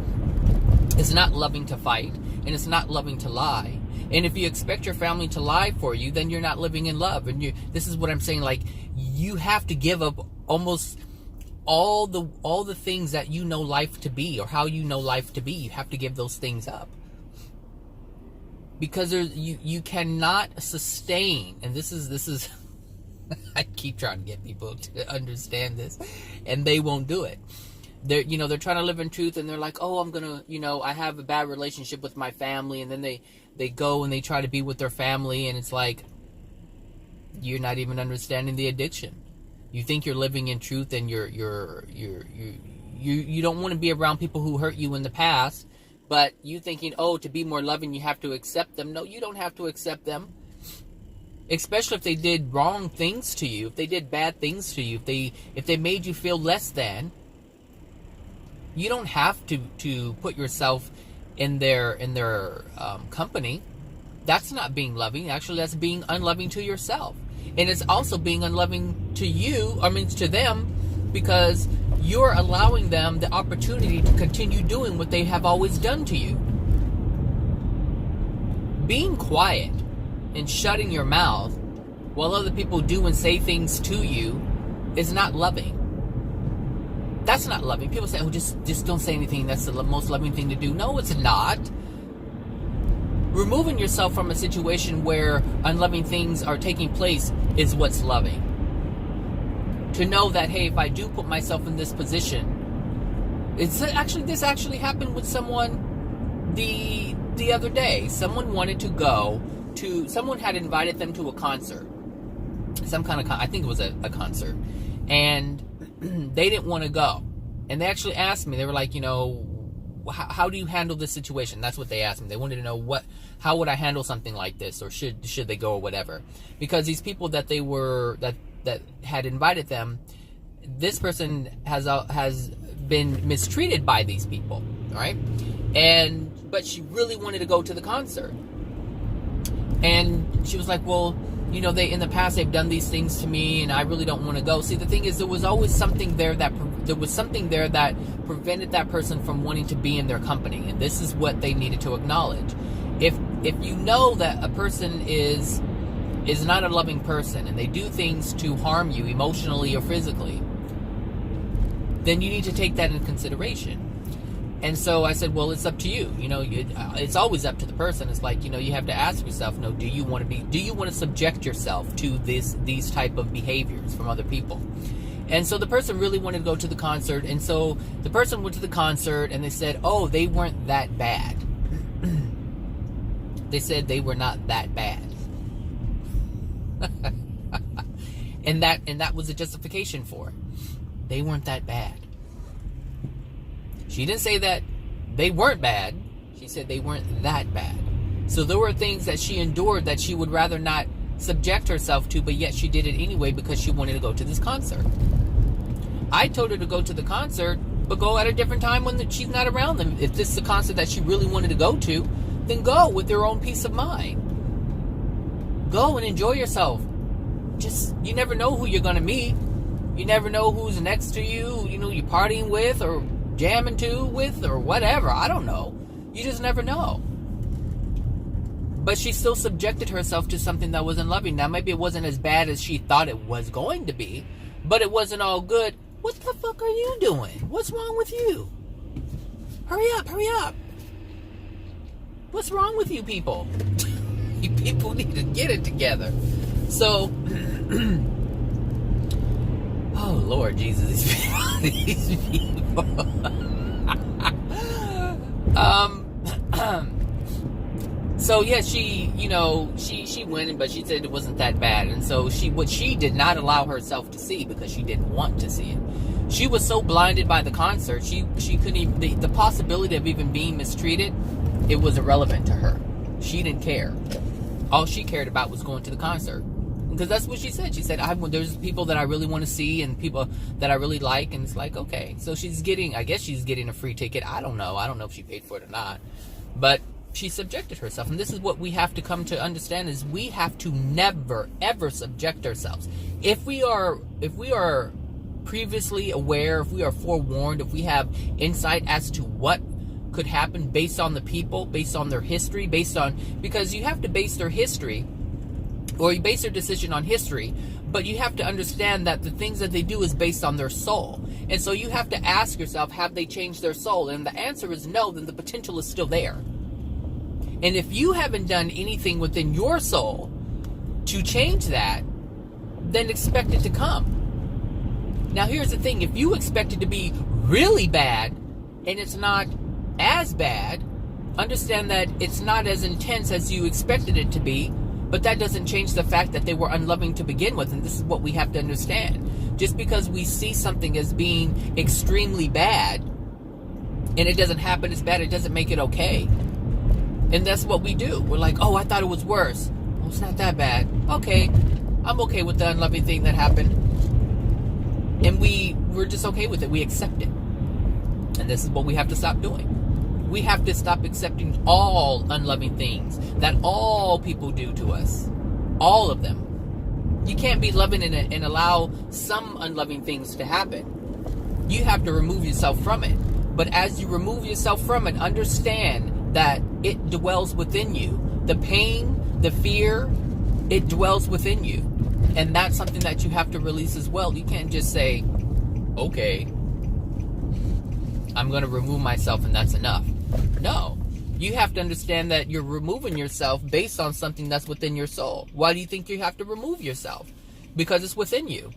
It's not loving to fight, and it's not loving to lie. And if you expect your family to lie for you, then you're not living in love. And this is what I'm saying. Like, you have to give up almost all the things that you know life to be, or how you know life to be. You have to give those things up, because you cannot sustain. And this is I keep trying to get people to understand this, and they won't do it. They're trying to live in truth, and they're like, oh, I'm gonna, I have a bad relationship with my family, and then they go and they try to be with their family, and it's like, you're not even understanding the addiction. You think you're living in truth, and you don't want to be around people who hurt you in the past, but you thinking, oh, to be more loving, you have to accept them. No, you don't have to accept them. Especially if they did wrong things to you, if they did bad things to you, if they made you feel less than. You don't have to put yourself in their company. That's not being loving. Actually, that's being unloving to yourself. And it's also being unloving to them, because you're allowing them the opportunity to continue doing what they have always done to you. Being quiet and shutting your mouth while other people do and say things to you is not loving. That's not loving. People say, oh, just don't say anything. That's the most loving thing to do. No, it's not. Removing yourself from a situation where unloving things are taking place is what's loving. To know that, hey, if I do put myself in this position, this actually happened with someone the other day. Someone wanted to go to, someone had invited them to a concert. Some kind of, I think it was a concert. And they didn't want to go. And they actually asked me, they were like, how do you handle this situation? That's what they asked me. They wanted to know how would I handle something like this, or should they go, or whatever. Because these people that that had invited them, this person has been mistreated by these people, right? But she really wanted to go to the concert. And she was like, well, in the past they've done these things to me, and I really don't want to go. See, the thing is, there was always something there that prevented that person from wanting to be in their company, and this is what they needed to acknowledge. If you know that a person is not a loving person, and they do things to harm you emotionally or physically, then you need to take that into consideration. And so I said, well, it's up to you. It's always up to the person. It's like, you have to ask yourself, do you want to subject yourself to these type of behaviors from other people? And so the person really wanted to go to the concert. And so the person went to the concert, and they said, oh, they weren't that bad. They said they were not that bad. and that was a justification for it. They weren't that bad. She didn't say that they weren't bad. She said they weren't that bad. So there were things that she endured that she would rather not subject herself to, but yet she did it anyway because she wanted to go to this concert. I told her to go to the concert, but go at a different time when she's not around them. If this is a concert that she really wanted to go to, then go with your own peace of mind. Go and enjoy yourself. You never know who you're going to meet. You never know who's next to you, you're partying with, or jamming with, or whatever. I don't know. You just never know. But she still subjected herself to something that wasn't loving. Now, maybe it wasn't as bad as she thought it was going to be, but it wasn't all good. What the fuck are you doing? What's wrong with you? Hurry up. What's wrong with you people? You people need to get it together. So, oh Lord Jesus, these people. So yeah, she went, but she said it wasn't that bad, and so what she did not allow herself to see because she didn't want to see it. She was so blinded by the concert, she couldn't even, the possibility of even being mistreated, it was irrelevant to her. She didn't care. All she cared about was going to the concert. Because that's what she said. She said, there's people that I really want to see and people that I really like. And it's like, okay. So I guess she's getting a free ticket. I don't know. I don't know if she paid for it or not. But she subjected herself. And this is what we have to come to understand is we have to never, ever subject ourselves. If we are previously aware, if we are forewarned, if we have insight as to what could happen based on the people, based on their history, because you have to base their history, or you base their decision on history, but you have to understand that the things that they do is based on their soul. And so you have to ask yourself, have they changed their soul? And the answer is no, then the potential is still there. And if you haven't done anything within your soul to change that, then expect it to come. Now here's the thing, if you expect it to be really bad, and it's not as bad, understand that it's not as intense as you expected it to be, but that doesn't change the fact that they were unloving to begin with, and this is what we have to understand. Just because we see something as being extremely bad, and it doesn't happen as bad, it doesn't make it okay. And that's what we do. We're like, oh, I thought it was worse. Well, it's not that bad. Okay, I'm okay with the unloving thing that happened. And we're just okay with it. We accept it. And this is what we have to stop doing. We have to stop accepting all unloving things that all people do to us. All of them. You can't be loving and allow some unloving things to happen. You have to remove yourself from it. But as you remove yourself from it, understand that it dwells within you. The pain, the fear, it dwells within you. And that's something that you have to release as well. You can't just say, okay, I'm going to remove myself and that's enough. No. You have to understand that you're removing yourself based on something that's within your soul. Why do you think you have to remove yourself? Because it's within you.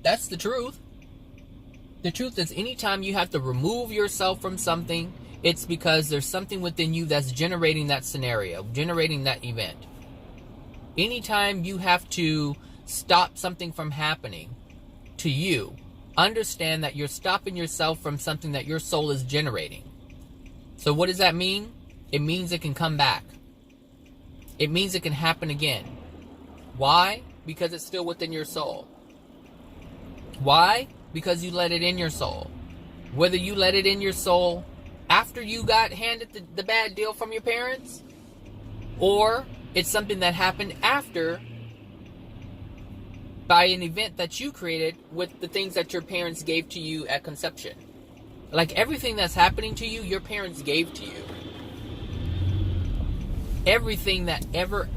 That's the truth. The truth is, anytime you have to remove yourself from something, it's because there's something within you that's generating that scenario, generating that event. Anytime you have to stop something from happening to you, understand that you're stopping yourself from something that your soul is generating. So what does that mean? It means it can come back. It means it can happen again. Why? Because it's still within your soul. Why? Because you let it in your soul. Whether you let it in your soul after you got handed the bad deal from your parents, or it's something that happened after by an event that you created with the things that your parents gave to you at conception. Like everything that's happening to you, your parents gave to you. Everything that ever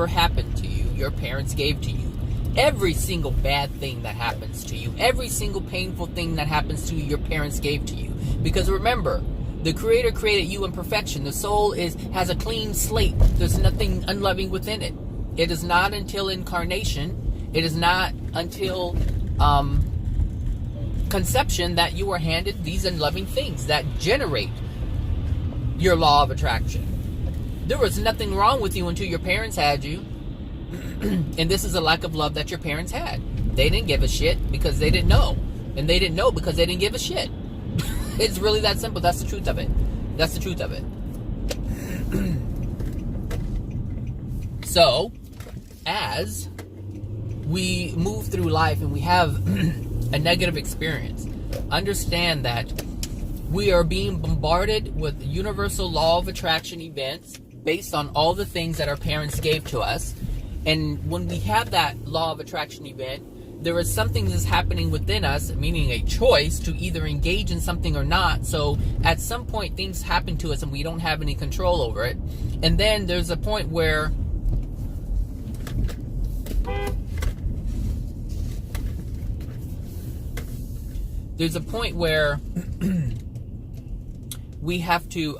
happened to you, your parents gave to you. Every single bad thing that happens to you, every single painful thing that happens to you, your parents gave to you. Because remember, the Creator created you in perfection. The soul has a clean slate. There's nothing unloving within it. It is not until incarnation, it is not until conception that you are handed these unloving things that generate your law of attraction. There was nothing wrong with you until your parents had you. And this is a lack of love that your parents had. They didn't give a shit because they didn't know. And they didn't know because they didn't give a shit. It's really that simple. That's the truth of it. That's the truth of it. So, as we move through life and we have a negative experience, understand that we are being bombarded with universal law of attraction events based on all the things that our parents gave to us. And when we have that law of attraction event, there is something that's happening within us, meaning a choice to either engage in something or not. So at some point things happen to us and we don't have any control over it. And then there's a point where we have to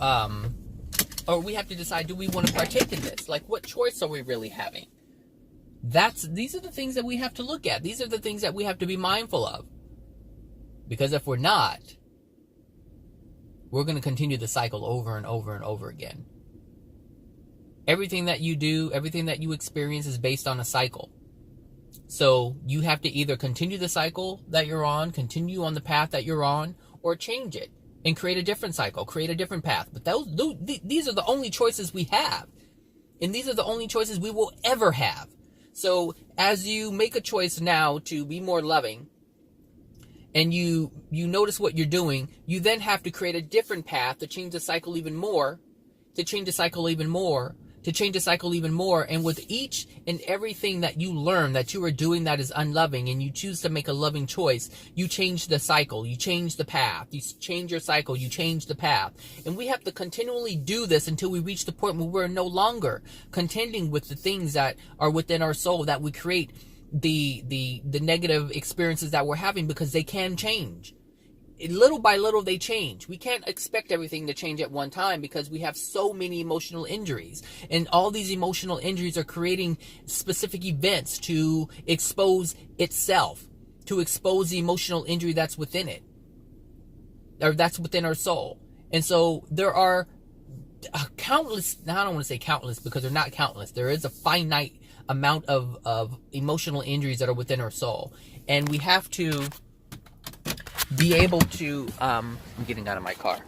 decide, do we want to partake in this? Like, what choice are we really having? These are the things that we have to look at. These are the things that we have to be mindful of. Because if we're not, we're going to continue the cycle over and over and over again. Everything that you do, everything that you experience is based on a cycle. So you have to either continue the cycle that you're on, continue on the path that you're on, or change it and create a different cycle, create a different path. But these are the only choices we have. And these are the only choices we will ever have. So as you make a choice now to be more loving, and you notice what you're doing, you then have to create a different path to change the cycle even more, to change the cycle even more, to change the cycle even more. And with each and everything that you learn that you are doing that is unloving, and you choose to make a loving choice, you change the cycle, you change the path, you change your cycle, you change the path. And we have to continually do this until we reach the point where we're no longer contending with the things that are within our soul, that we create the negative experiences that we're having, because they can change. Little by little they change. We can't expect everything to change at one time, because we have so many emotional injuries, and all these emotional injuries are creating specific events to expose itself, to expose the emotional injury that's within it, or that's within our soul. And so there are countless, now I don't want to say countless because they're not countless, there is a finite amount of emotional injuries that are within our soul, and we have to be able to I'm getting out of my car.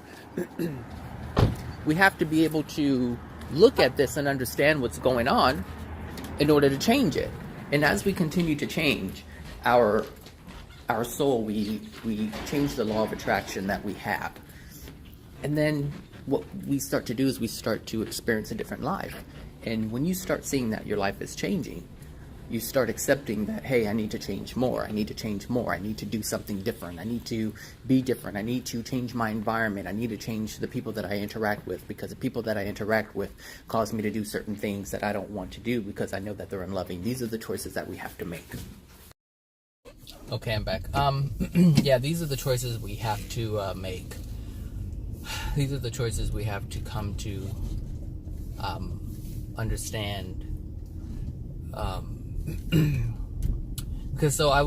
We have to be able to look at this and understand what's going on in order to change it. And as we continue to change our soul, we change the law of attraction that we have. And then what we start to do is we start to experience a different life. And when you start seeing that your life is changing, you start accepting that, hey, I need to change more. I need to change more. I need to do something different. I need to be different. I need to change my environment. I need to change the people that I interact with, because the people that I interact with cause me to do certain things that I don't want to do because I know that they're unloving. These are the choices that we have to make. Okay, I'm back. Yeah, these are the choices we have to make. These are the choices we have to come to understand. Because so I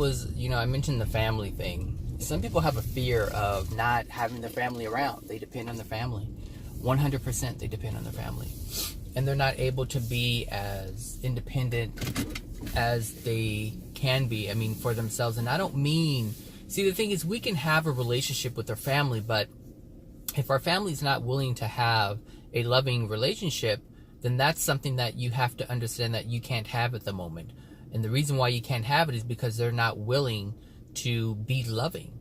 mentioned the family thing. Some people have a fear of not having their family around. They depend on their family. 100% they depend on their family. And they're not able to be as independent as they can be, for themselves. And I don't mean, see, the thing is, we can have a relationship with our family, but if our family's not willing to have a loving relationship, then that's something that you have to understand that you can't have at the moment. And the reason why you can't have it is because they're not willing to be loving.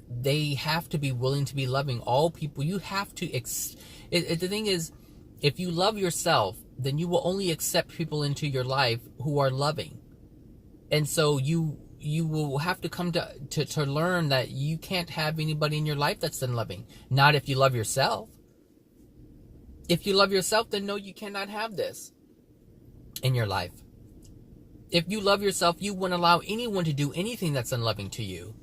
They have to be willing to be loving. All people, you have to, the thing is, if you love yourself, then you will only accept people into your life who are loving. And so you will have to come to learn that you can't have anybody in your life that's unloving. Not if you love yourself. If you love yourself, then no, you cannot have this in your life. If you love yourself, you wouldn't allow anyone to do anything that's unloving to you.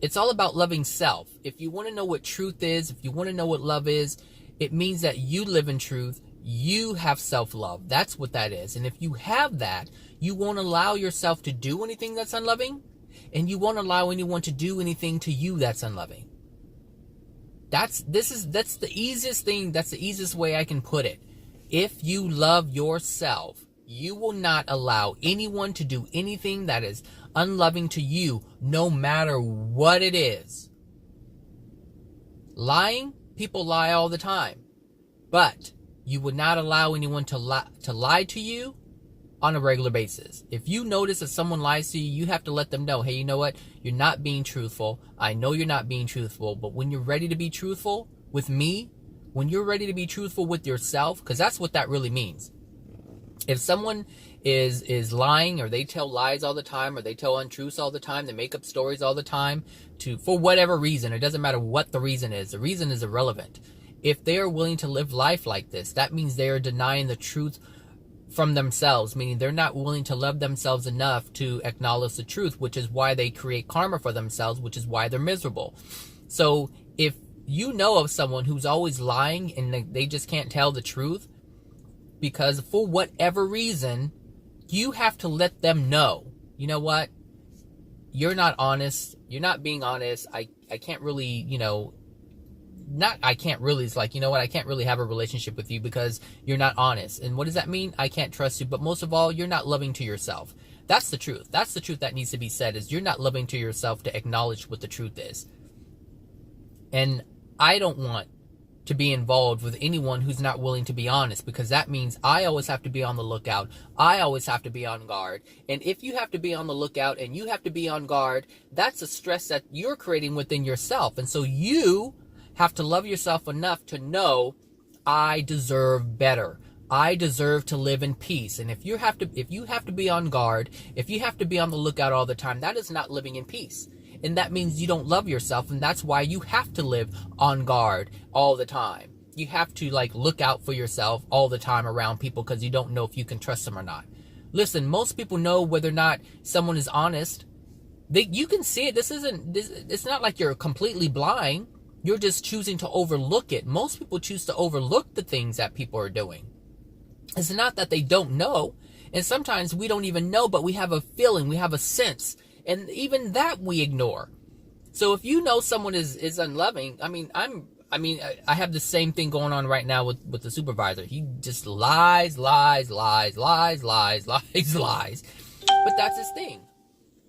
It's all about loving self. If you want to know what truth is, if you want to know what love is, it means that you live in truth. You have self-love. That's what that is. And if you have that, you won't allow yourself to do anything that's unloving, and you won't allow anyone to do anything to you that's unloving. That's the easiest thing. That's the easiest way I can put it. If you love yourself, you will not allow anyone to do anything that is unloving to you, no matter what it is. Lying, people lie all the time. But you would not allow anyone to lie to you on a regular basis. If you notice that someone lies to you, you have to let them know, hey, you know what? You're not being truthful. I know you're not being truthful, but when you're ready to be truthful with me, when you're ready to be truthful with yourself, because that's what that really means. If someone is lying, or they tell lies all the time, or they tell untruths all the time, they make up stories all the time for whatever reason, it doesn't matter what the reason is. The reason is irrelevant. If they are willing to live life like this, that means they are denying the truth from themselves, meaning they're not willing to love themselves enough to acknowledge the truth, which is why they create karma for themselves, which is why they're miserable. So if you know of someone who's always lying and they just can't tell the truth, because for whatever reason, you have to let them know, you know what? You're not honest. You're not being honest. I can't really, I can't really, it's like, you know what? I can't really have a relationship with you because you're not honest. And what does that mean? I can't trust you. But most of all, you're not loving to yourself. That's the truth. That's the truth that needs to be said, is you're not loving to yourself to acknowledge what the truth is. And I don't want to be involved with anyone who's not willing to be honest, because that means I always have to be on the lookout. I always have to be on guard. And if you have to be on the lookout and you have to be on guard, that's a stress that you're creating within yourself. And so you have to love yourself enough to know, I deserve better. I deserve to live in peace. And if you have to be on guard, if you have to be on the lookout all the time, that is not living in peace. And that means you don't love yourself. And that's why you have to live on guard all the time. You have to look out for yourself all the time around people, because you don't know if you can trust them or not. Listen, most people know whether or not someone is honest. You can see it. It's not like you're completely blind. You're just choosing to overlook it. Most people choose to overlook the things that people are doing. It's not that they don't know. And sometimes we don't even know, but we have a feeling, we have a sense. And even that we ignore. So if you know someone is unloving, I have the same thing going on right now with the supervisor. He just lies. But that's his thing.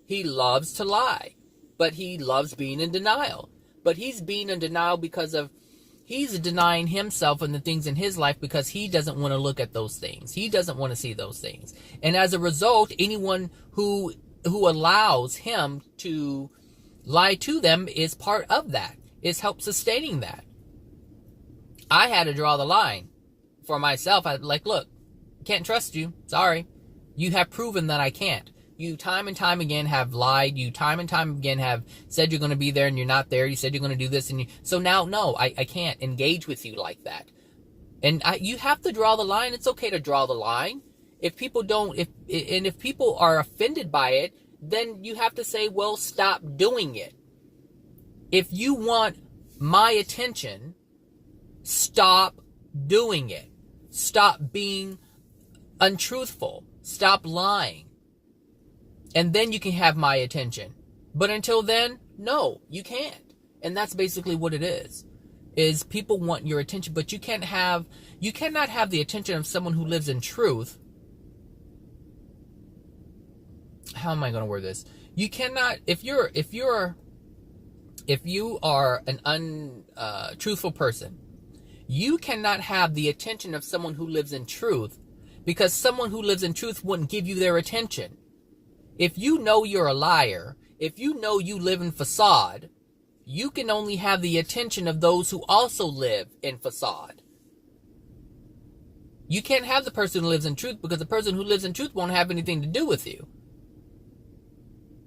He loves to lie. But he loves being in denial. But he's being in denial because he's denying himself and the things in his life because he doesn't want to look at those things. He doesn't want to see those things. And as a result, anyone who allows him to lie to them is part of that. Is help sustaining that. I had to draw the line for myself. Look, can't trust you. Sorry. You have proven that I can't. You time and time again have lied. You time and time again have said you're going to be there and you're not there. You said you're going to do this. So now, no, I can't engage with you like that. And you have to draw the line. It's okay to draw the line. If people if people are offended by it, then you have to say, well, stop doing it. If you want my attention, stop doing it. Stop being untruthful. Stop lying. And then you can have my attention. But until then, no, you can't. And that's basically what it is people want your attention, but you cannot have the attention of someone who lives in truth. How am I going to word this? You cannot, if you are an untruthful person, you cannot have the attention of someone who lives in truth, because someone who lives in truth wouldn't give you their attention. If you know you're a liar, if you know you live in facade, you can only have the attention of those who also live in facade. You can't have the person who lives in truth, because the person who lives in truth won't have anything to do with you.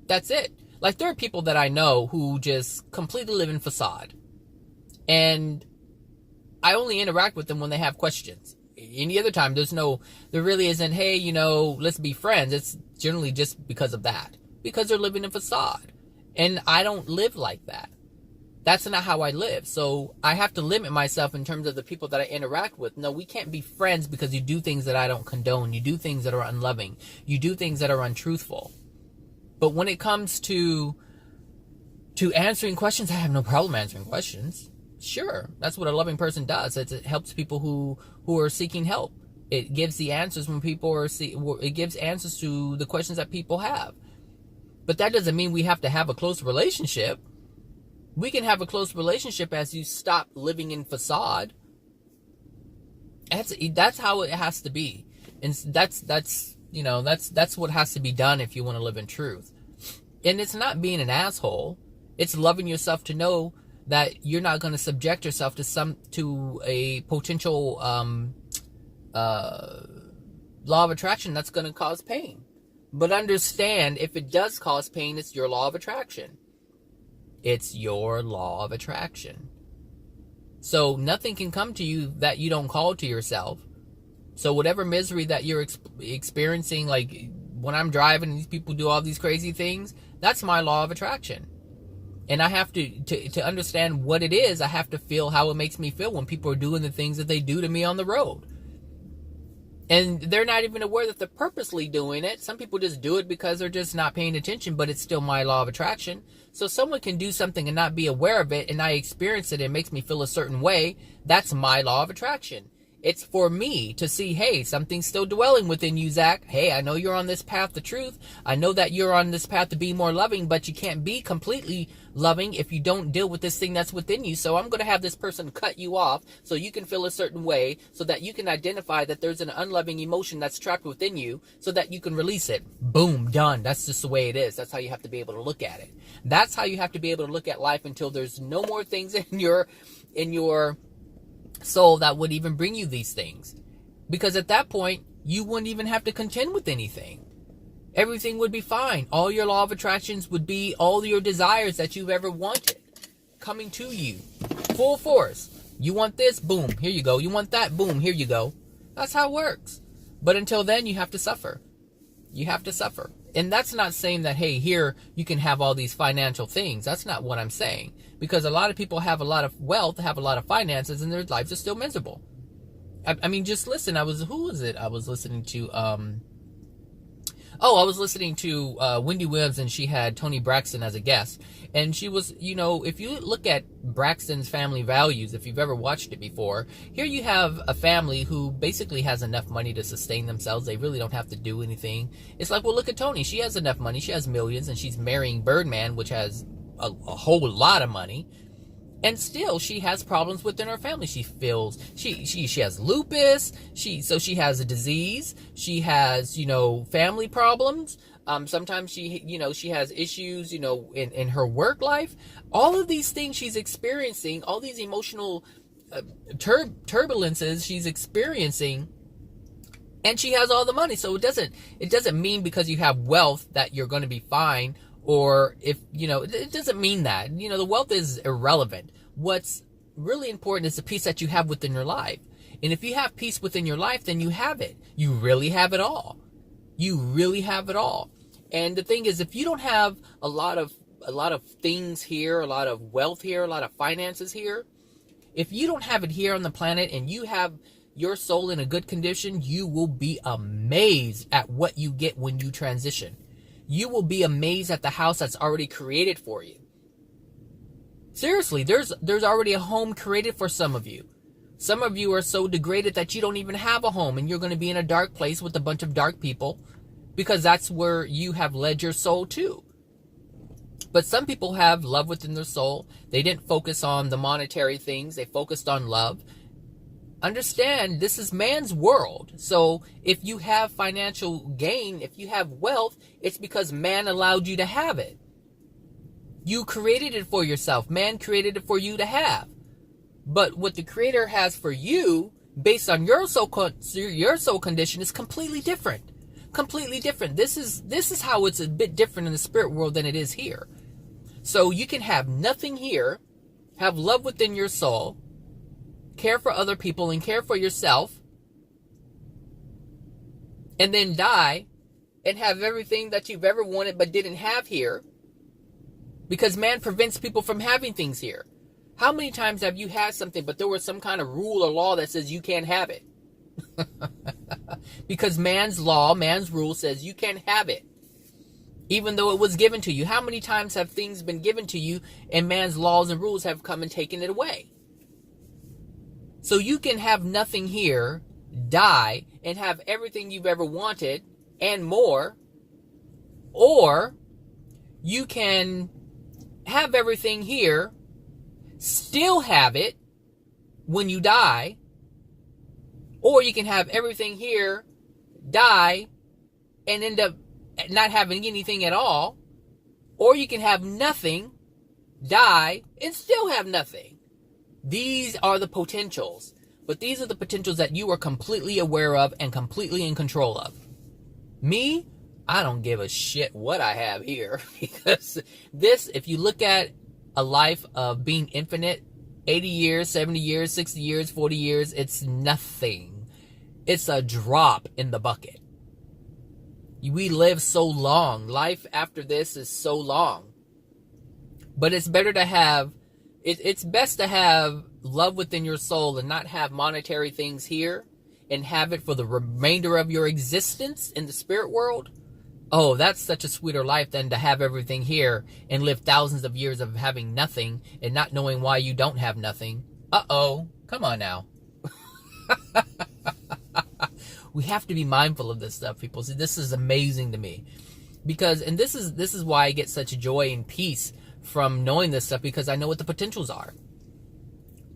That's it. There are people that I know who just completely live in facade. And I only interact with them when they have questions. Any other time, there really isn't, hey, let's be friends. It's generally just because of that. Because they're living in facade. And I don't live like that. That's not how I live. So I have to limit myself in terms of the people that I interact with. No, we can't be friends because you do things that I don't condone. You do things that are unloving. You do things that are untruthful. But when it comes to answering questions, I have no problem answering questions. Sure, that's what a loving person does. It helps people who are seeking help. It gives the answers when people it gives answers to the questions that people have. But that doesn't mean we have to have a close relationship. We can have a close relationship as you stop living in facade. That's how it has to be. And that's what has to be done if you want to live in truth. And it's not being an asshole. It's loving yourself to know that you're not going to subject yourself to a potential law of attraction that's going to cause pain. But understand, if it does cause pain, it's your law of attraction. It's your law of attraction. So nothing can come to you that you don't call to yourself. So whatever misery that you're experiencing, like when I'm driving and these people do all these crazy things, that's my law of attraction. And I have to understand what it is. I have to feel how it makes me feel when people are doing the things that they do to me on the road. And they're not even aware that they're purposely doing it. Some people just do it because they're just not paying attention, but it's still my law of attraction. So someone can do something and not be aware of it, and I experience it, and it makes me feel a certain way. That's my law of attraction. It's for me to see, hey, something's still dwelling within you, Zach. Hey, I know you're on this path to truth. I know that you're on this path to be more loving, but you can't be completely loving if you don't deal with this thing that's within you. So I'm going to have this person cut you off so you can feel a certain way, so that you can identify that there's an unloving emotion that's trapped within you, so that you can release it. Boom, done. That's just the way it is. That's how you have to be able to look at it. That's how you have to be able to look at life until there's no more things in your soul that would even bring you these things. Because at that point, you wouldn't even have to contend with anything. Everything would be fine. All your law of attractions would be all your desires that you've ever wanted coming to you. Full force. You want this? Boom. Here you go. You want that? Boom. Here you go. That's how it works. But until then, you have to suffer. You have to suffer. And that's not saying that, hey, here you can have all these financial things. That's not what I'm saying. Because a lot of people have a lot of wealth, have a lot of finances, and their lives are still miserable. I mean, just listen. Who was it? I was listening to, I was listening to Wendy Williams, and she had Toni Braxton as a guest. And she was, if you look at Braxton's family values, if you've ever watched it before, here you have a family who basically has enough money to sustain themselves. They really don't have to do anything. It's like, well, look at Toni. She has enough money. She has millions, and she's marrying Birdman, which has a whole lot of money. And still, she has problems within her family. She feels she has lupus. She has a disease. She has family problems. Sometimes she has issues in her work life. All of these things she's experiencing, all these emotional turbulences she's experiencing, and she has all the money. So it doesn't mean because you have wealth that you're going to be fine. Or if, it doesn't mean that. The wealth is irrelevant. What's really important is the peace that you have within your life. And if you have peace within your life, then you have it. You really have it all. You really have it all. And the thing is, if you don't have a lot of things here, a lot of wealth here, a lot of finances here, if you don't have it here on the planet and you have your soul in a good condition, you will be amazed at what you get when you transition. You will be amazed at the house that's already created for you. Seriously, there's already a home created for some of you. Some of you are so degraded that you don't even have a home, and you're going to be in a dark place with a bunch of dark people because that's where you have led your soul to. But some people have love within their soul. They didn't focus on the monetary things. They focused on love. Understand, this is man's world. So if you have financial gain, if you have wealth, it's because man allowed you to have it. You created it for yourself. Man created it for you to have. But what the Creator has for you, based on your soul condition, is completely different. Completely different. This is how it's a bit different in the spirit world than it is here. So you can have nothing here, have love within your soul, care for other people and care for yourself, and then die and have everything that you've ever wanted but didn't have here, because man prevents people from having things here. How many times have you had something but there was some kind of rule or law that says you can't have it? Because man's law, man's rule says you can't have it, even though it was given to you. How many times have things been given to you and man's laws and rules have come and taken it away? So you can have nothing here, die, and have everything you've ever wanted and more. Or you can have everything here, still have it when you die. Or you can have everything here, die, and end up not having anything at all. Or you can have nothing, die, and still have nothing. These are the potentials. But these are the potentials that you are completely aware of and completely in control of. Me, I don't give a shit what I have here. Because this, if you look at a life of being infinite, 80 years, 70 years, 60 years, 40 years, it's nothing. It's a drop in the bucket. We live so long. Life after this is so long. But it's better to have, it's best to have love within your soul and not have monetary things here and have it for the remainder of your existence in the spirit world. Oh, that's such a sweeter life than to have everything here and live thousands of years of having nothing and not knowing why you don't have nothing. Uh-oh. Come on now. We have to be mindful of this stuff, people. See, this is amazing to me. Because, and this is why I get such joy and peace from knowing this stuff, because I know what the potentials are.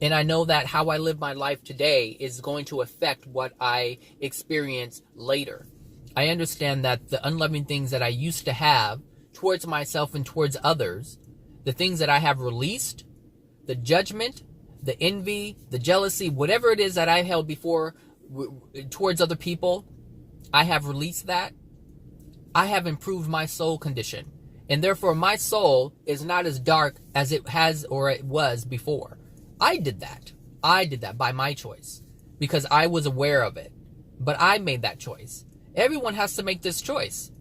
And I know that how I live my life today is going to affect what I experience later. I understand that the unloving things that I used to have towards myself and towards others, the things that I have released, the judgment, the envy, the jealousy, whatever it is that I held before towards other people, I have released that. I have improved my soul condition. And therefore my soul is not as dark as it has or it was before. I did that. I did that by my choice because I was aware of it. But I made that choice. Everyone has to make this choice.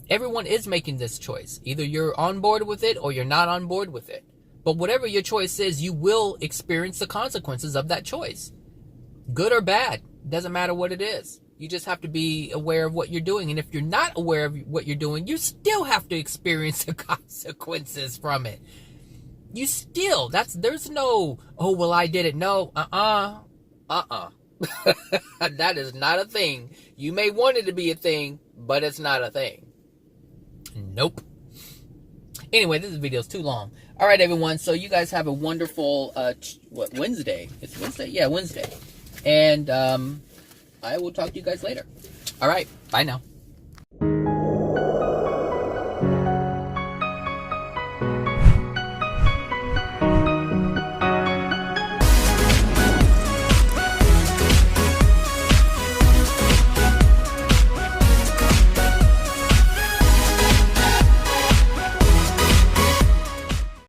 Everyone is making this choice. Either you're on board with it or you're not on board with it. But whatever your choice is, you will experience the consequences of that choice. Good or bad, doesn't matter what it is. You just have to be aware of what you're doing. And if you're not aware of what you're doing, you still have to experience the consequences from it. You still, there's no, oh, well, I did it. No, that is not a thing. You may want it to be a thing, but it's not a thing. Nope. Anyway, this video is too long. All right, everyone. So you guys have a wonderful, Wednesday? It's Wednesday? Yeah, Wednesday. And I will talk to you guys later. All right. Bye now.